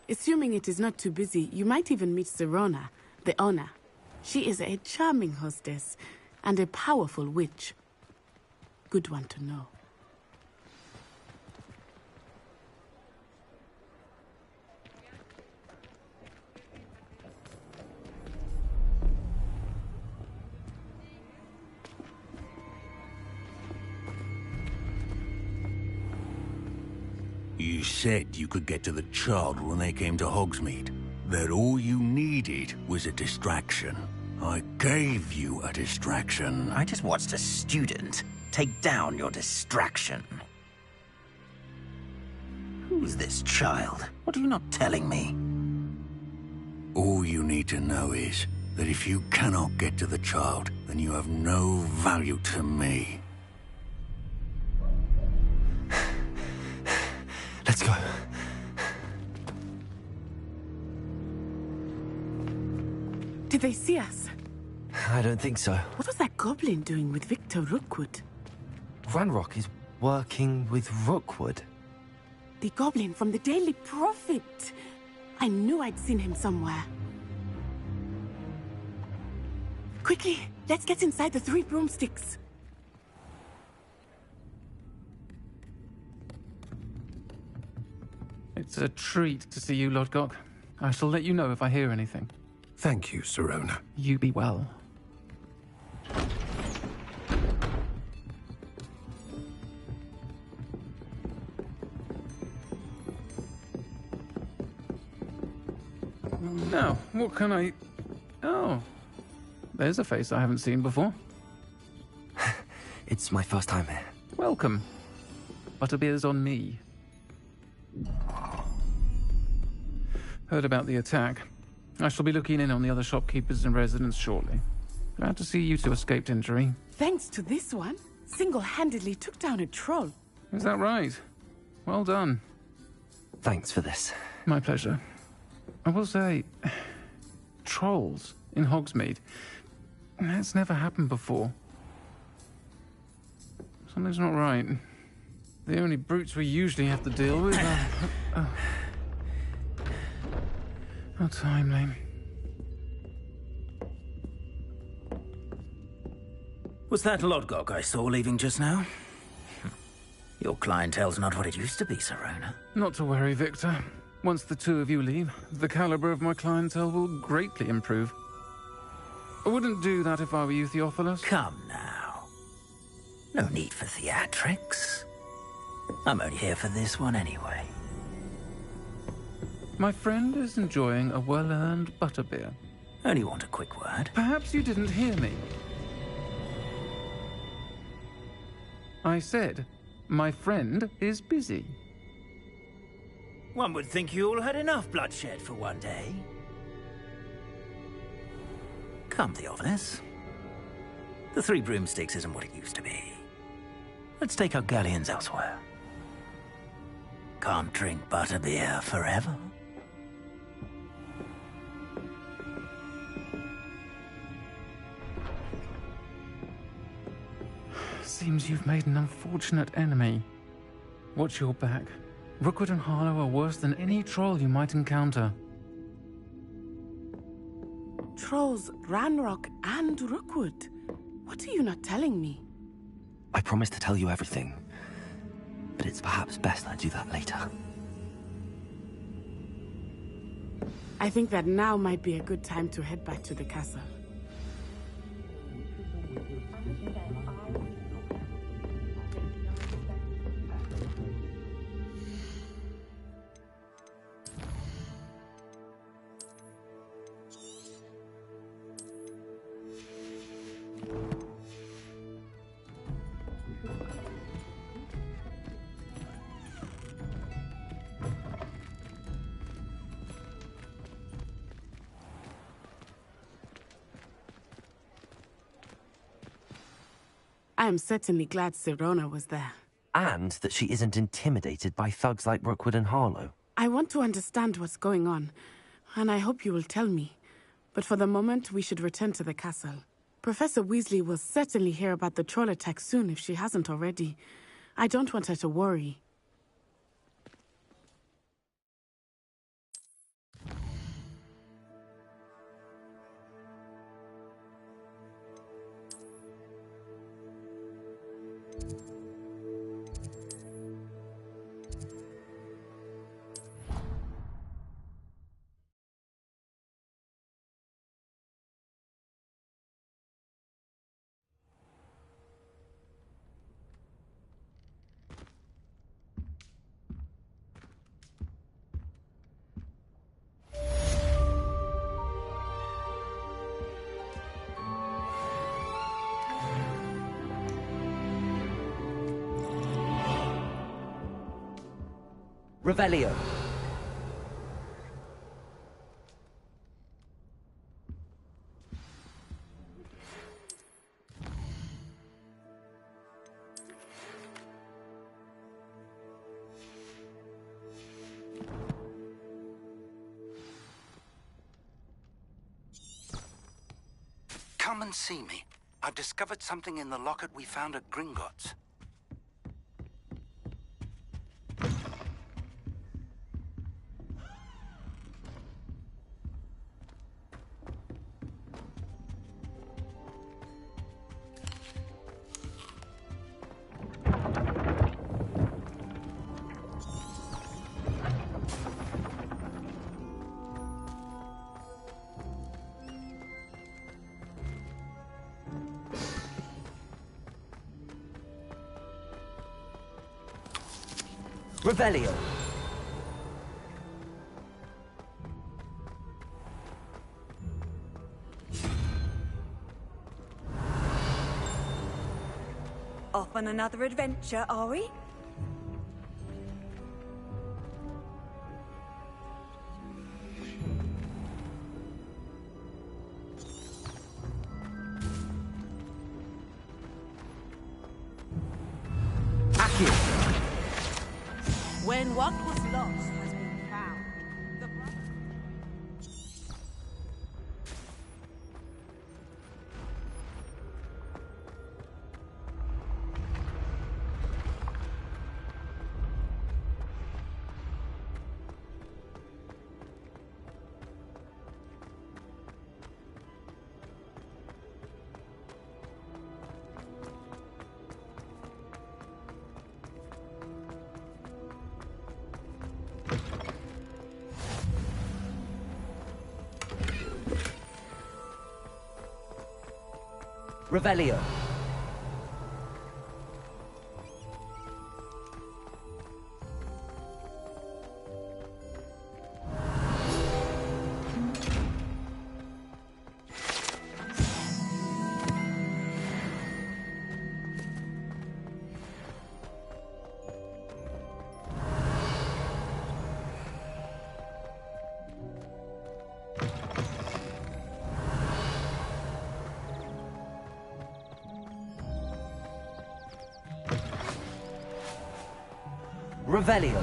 Assuming it is not too busy, you might even meet Serona, the owner. She is a charming hostess and a powerful witch. Good one to know. You said you could get to the child when they came to Hogsmeade. That all you needed was a distraction. I gave you a distraction. I just watched a student take down your distraction. Who's this child? What are you not telling me? All you need to know is that if you cannot get to the child, then you have no value to me. Let's go. Did they see us? I don't think so. What was that goblin doing with Victor Rookwood? Ranrock is working with Rookwood. The goblin from the Daily Prophet. I knew I'd seen him somewhere. Quickly, let's get inside the Three Broomsticks. It's a treat to see you, Lodgok. I shall let you know if I hear anything. Thank you, Sirona. You be well. Now, what can I... Oh, there's a face I haven't seen before. It's my first time here. Welcome. Butterbeer's on me. Heard about the attack. I shall be looking in on the other shopkeepers and residents shortly. Glad to see you two escaped injury. Thanks to this one, single-handedly took down a troll. Is that right? Well done. Thanks for this. My pleasure. I will say, trolls in Hogsmeade. That's never happened before. Something's not right. The only brutes we usually have to deal with are... How timely. Was that Lodgok I saw leaving just now? Your clientele's not what it used to be, Sirona. Not to worry, Victor. Once the two of you leave, the caliber of my clientele will greatly improve. I wouldn't do that if I were you, Theophilus. Come now. No need for theatrics. I'm only here for this one anyway. My friend is enjoying a well-earned butterbeer. Only want a quick word. Perhaps you didn't hear me. I said, my friend is busy. One would think you all had enough bloodshed for one day. Come, Theophilus. The Three Broomsticks isn't what it used to be. Let's take our galleons elsewhere. Can't drink butterbeer forever. Seems you've made an unfortunate enemy. Watch your back. Rookwood and Harlow are worse than any troll you might encounter. Trolls, Ranrock, and Rookwood. What are you not telling me? I promised to tell you everything, but it's perhaps best I do that later. I think that now might be a good time to head back to the castle. I am certainly glad Sirona was there. And that she isn't intimidated by thugs like Rookwood and Harlow. I want to understand what's going on, and I hope you will tell me. But for the moment, we should return to the castle. Professor Weasley will certainly hear about the troll attack soon if she hasn't already. I don't want her to worry. Revelio. Come and see me. I've discovered something in the locket we found at Gringotts. Revelio. Off on another adventure, are we? When what was lost has been found, the Revelio. Revelio.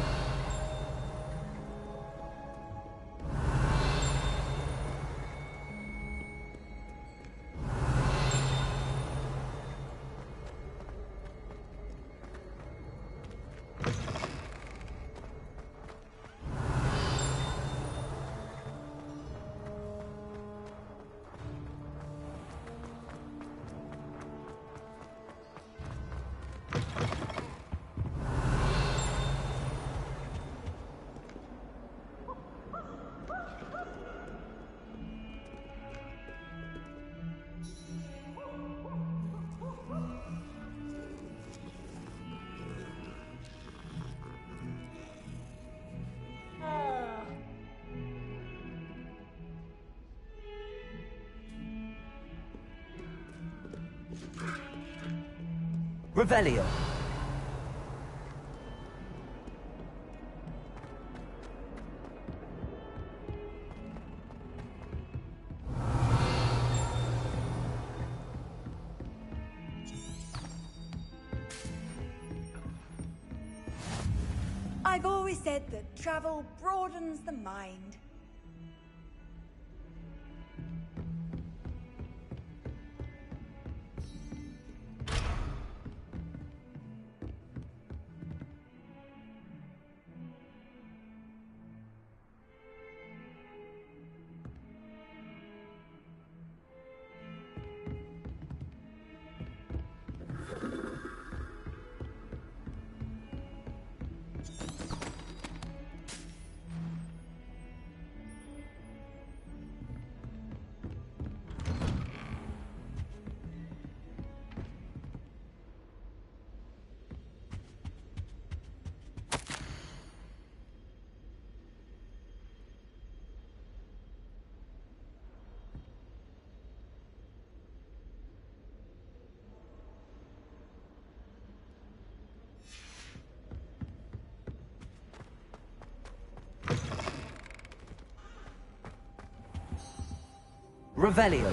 Revelio. I've always said that travel broadens the mind. Revelio.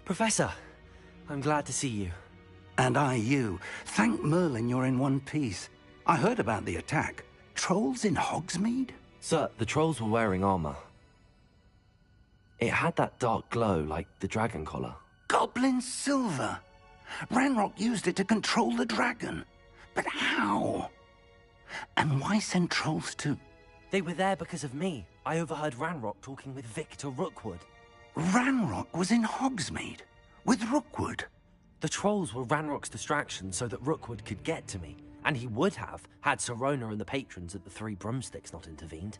Professor, I'm glad to see you. And I you. Thank Merlin you're in one piece. I heard about the attack. Trolls in Hogsmeade? Sir, the trolls were wearing armor. It had that dark glow like the dragon collar. Goblin silver. Ranrock used it to control the dragon. But how? And why send trolls too? They were there because of me. I overheard Ranrock talking with Victor Rookwood. Ranrock was in Hogsmeade? With Rookwood? The trolls were Ranrock's distraction so that Rookwood could get to me. And he would have, had Sirona and the patrons at the Three Broomsticks not intervened.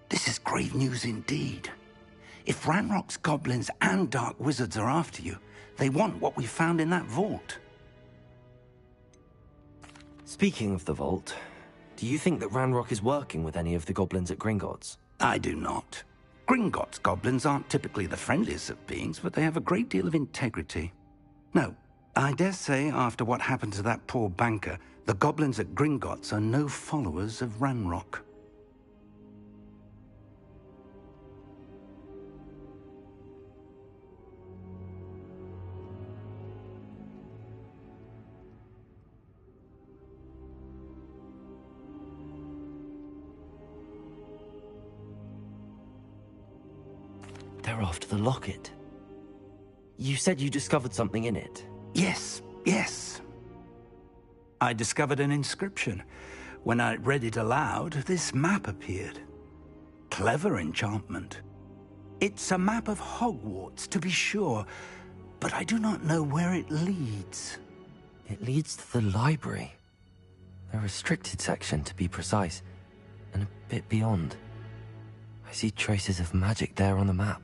This is grave news indeed. If Ranrock's goblins and dark wizards are after you, they want what we found in that vault. Speaking of the vault, do you think that Ranrock is working with any of the goblins at Gringotts? I do not. Gringotts goblins aren't typically the friendliest of beings, but they have a great deal of integrity. No, I dare say after what happened to that poor banker, the goblins at Gringotts are no followers of Ranrock. They're after the locket. You said you discovered something in it. Yes. I discovered an inscription. When I read it aloud, this map appeared. Clever enchantment. It's a map of Hogwarts, to be sure, but I do not know where it leads. It leads to the library. The restricted section, to be precise, and a bit beyond. I see traces of magic there on the map.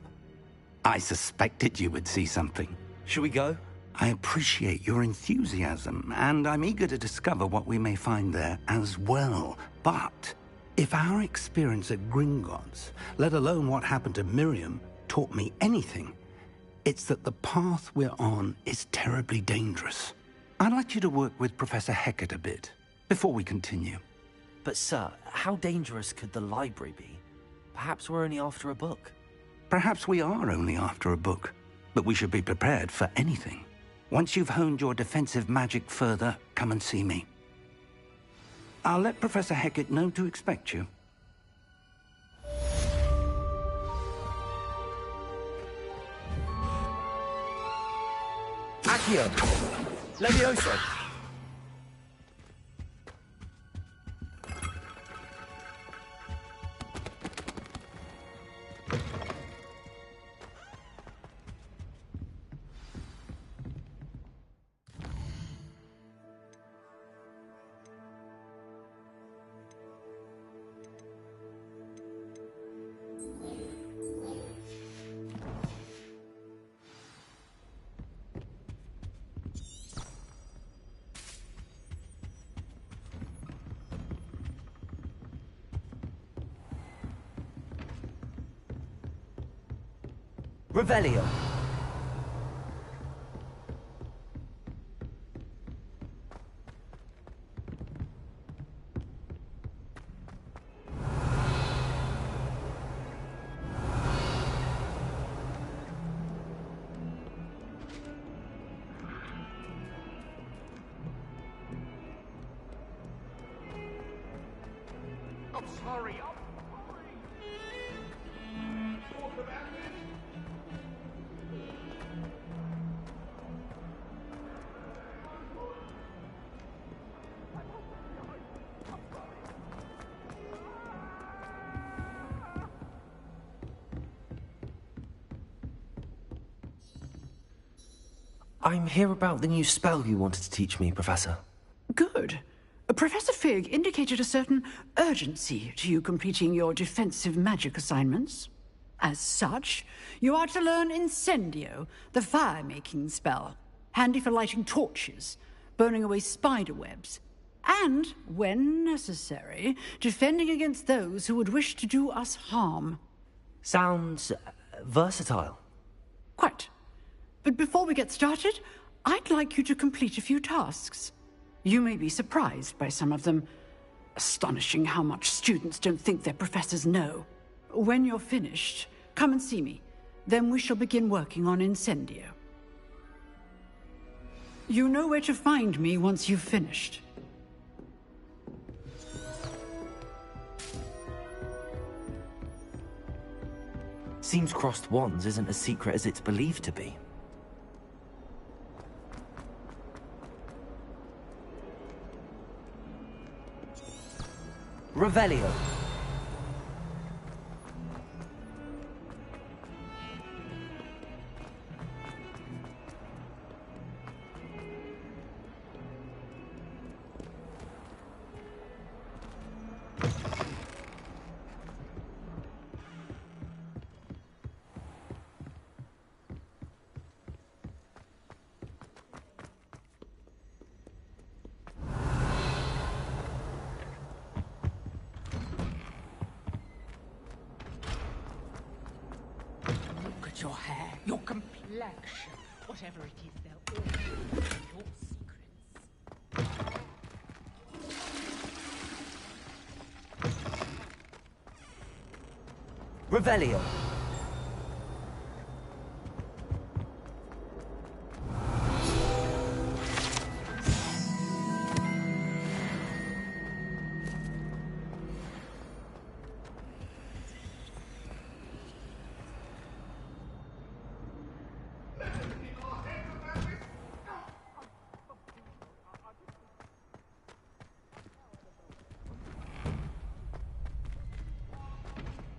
I suspected you would see something. Should we go? I appreciate your enthusiasm, and I'm eager to discover what we may find there as well. But if our experience at Gringotts, let alone what happened to Miriam, taught me anything, it's that the path we're on is terribly dangerous. I'd like you to work with Professor Hecat a bit, before we continue. But sir, how dangerous could the library be? Perhaps we're only after a book. Perhaps we are only after a book, but we should be prepared for anything. Once you've honed your defensive magic further, come and see me. I'll let Professor Hecat know to expect you. Accio! Levioso! Revelio. I'm sorry. I'm here about the new spell you wanted to teach me, Professor. Good. Professor Fig indicated a certain urgency to you completing your defensive magic assignments. As such, you are to learn Incendio, the fire-making spell, handy for lighting torches, burning away spider webs, and, when necessary, defending against those who would wish to do us harm. Sounds versatile. Quite. But before we get started, I'd like you to complete a few tasks. You may be surprised by some of them. Astonishing how much students don't think their professors know. When you're finished, come and see me. Then we shall begin working on Incendio. You know where to find me once you've finished. Seems crossed wands isn't as secret as it's believed to be. Revelio. Look at your hair, your complexion, whatever it is, they're all your secrets. Revelio.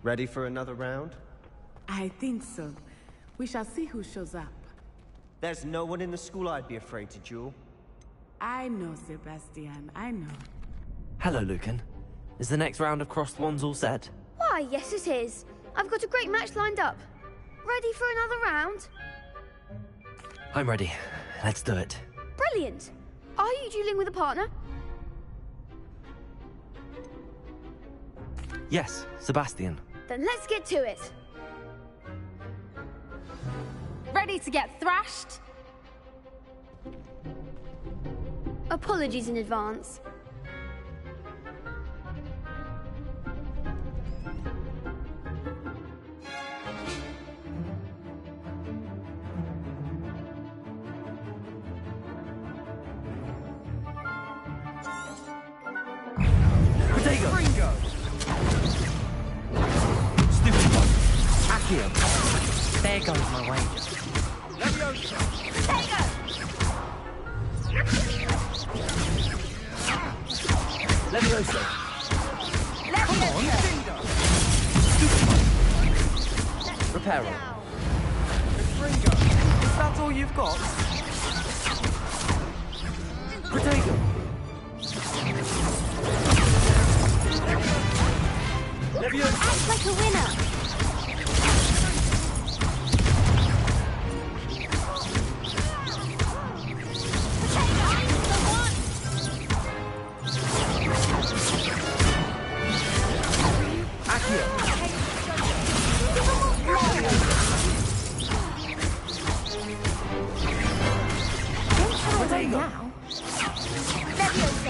Ready for another round? I think so. We shall see who shows up. There's no one in the school I'd be afraid to duel. I know, Sebastian, I know. Hello, Lucan. Is the next round of crossed wands all set? Why, yes it is. I've got a great match lined up. Ready for another round? I'm ready. Let's do it. Brilliant. Are you dueling with a partner? Yes, Sebastian. Then let's get to it. Ready to get thrashed? Apologies in advance. Protego! Ringo! Stupid one. Accio. There goes my wager. Leviosa! Leviosa! Come on, Stupid one. Reparo. Ringo! Is that all you've got? Protego! Leviosa! Act like a winner!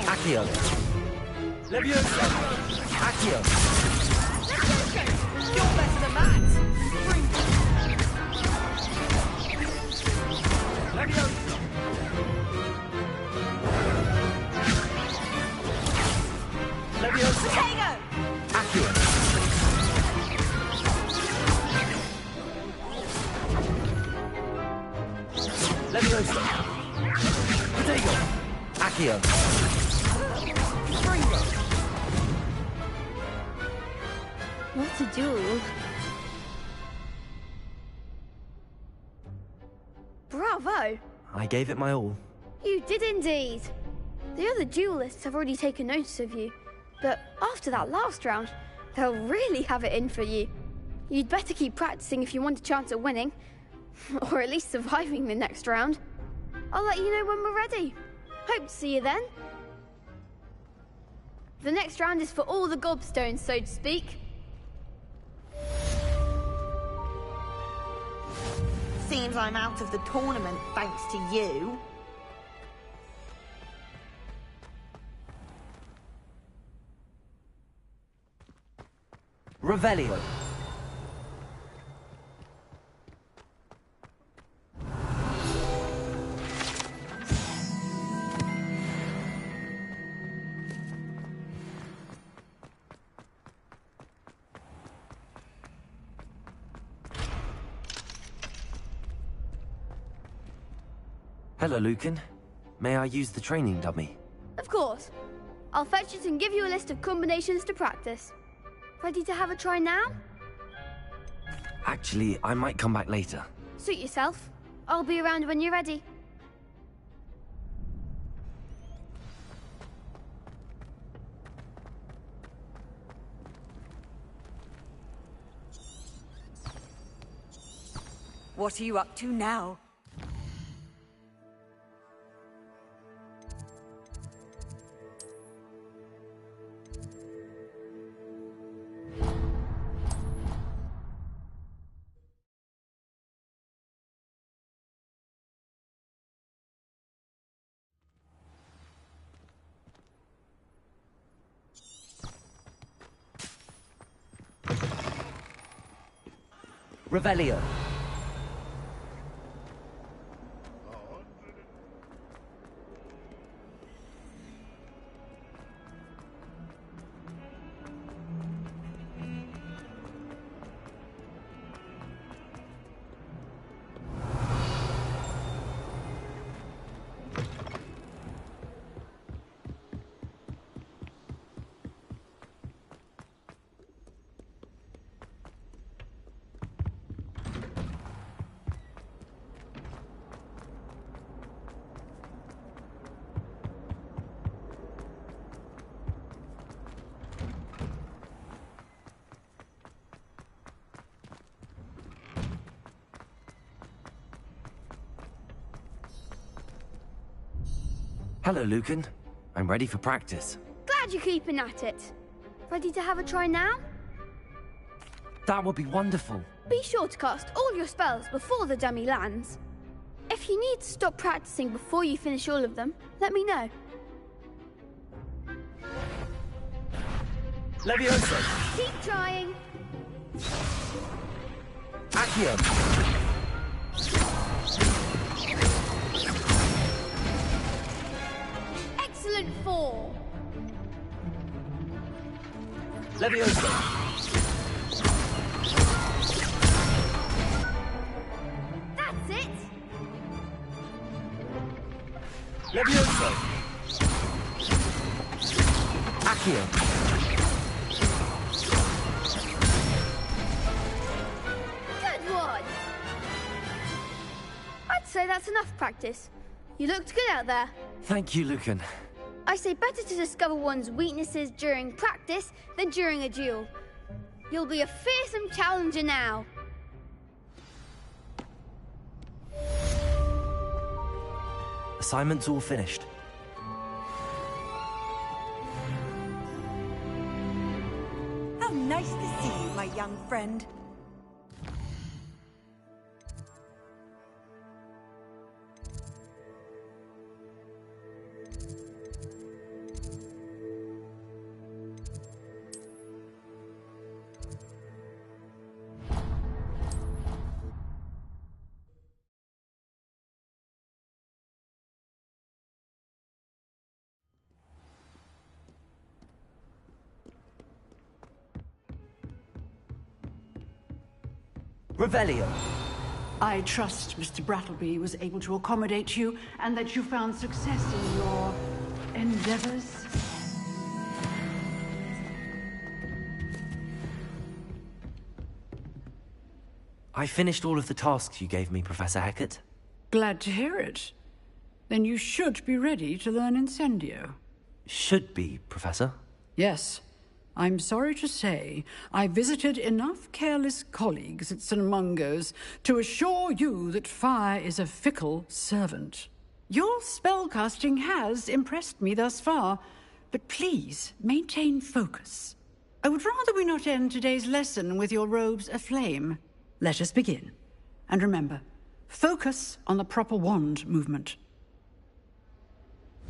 Accio. Leviosa. Accio. You're better than that! Leviosa! Leviosa. Potato! Accio. Leviosa. Protego. Accio. What a duel. Bravo! I gave it my all. You did indeed. The other duelists have already taken notice of you, but after that last round, they'll really have it in for you. You'd better keep practicing if you want a chance at winning, or at least surviving the next round. I'll let you know when we're ready. Hope to see you then. The next round is for all the gobstones, so to speak. Seems I'm out of the tournament thanks to you. Revelio. Hello, Lucan. May I use the training dummy? Of course. I'll fetch it and give you a list of combinations to practice. Ready to have a try now? Actually, I might come back later. Suit yourself. I'll be around when you're ready. What are you up to now? Revelio. Hello, Lucan. I'm ready for practice. Glad you're keeping at it. Ready to have a try now? That would be wonderful. Be sure to cast all your spells before the dummy lands. If you need to stop practicing before you finish all of them, let me know. Levioso. Keep trying. Accio. Excellent 4. Levioso. That's it. Levioso. Accio. Good one. I'd say that's enough practice. You looked good out there. Thank you, Lucan. I say better to discover one's weaknesses during practice than during a duel. You'll be a fearsome challenger now. Assignment's all finished. How nice to see you, my young friend. Revelio. I trust Mr. Brattleby was able to accommodate you and that you found success in your endeavors. I finished all of the tasks you gave me, Professor Hecat. Glad to hear it. Then you should be ready to learn Incendio. Should be, Professor. Yes. I'm sorry to say, I visited enough careless colleagues at St. Mungo's to assure you that fire is a fickle servant. Your spellcasting has impressed me thus far, but please maintain focus. I would rather we not end today's lesson with your robes aflame. Let us begin. And remember, focus on the proper wand movement.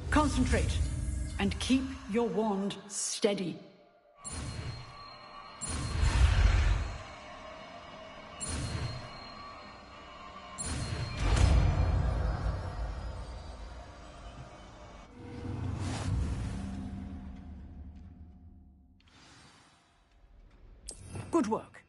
Concentrate, and keep your wand steady. Good work.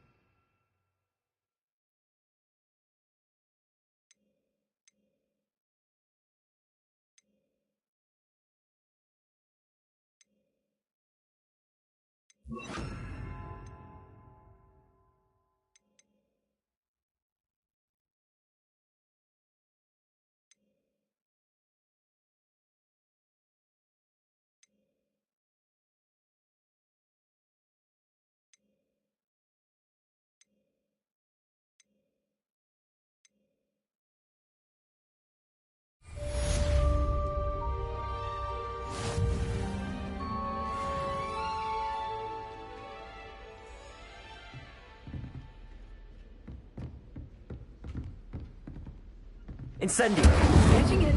Incendio! Getting it.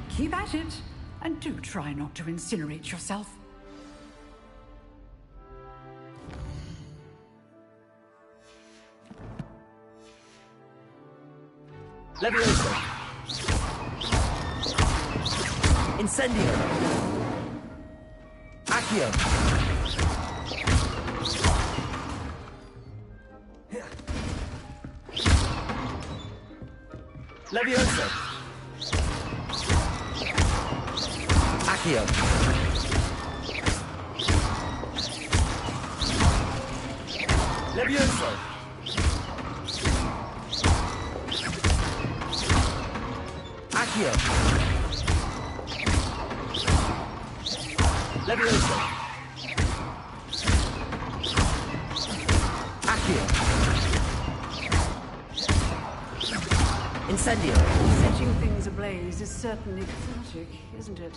Keep at it. And do try not to incinerate yourself. Levioso! Incendio! Accio! Levioso! Accio! Levioso! Accio! Levioso! Accio! Incendio! Setting things ablaze is certainly cathartic, isn't it?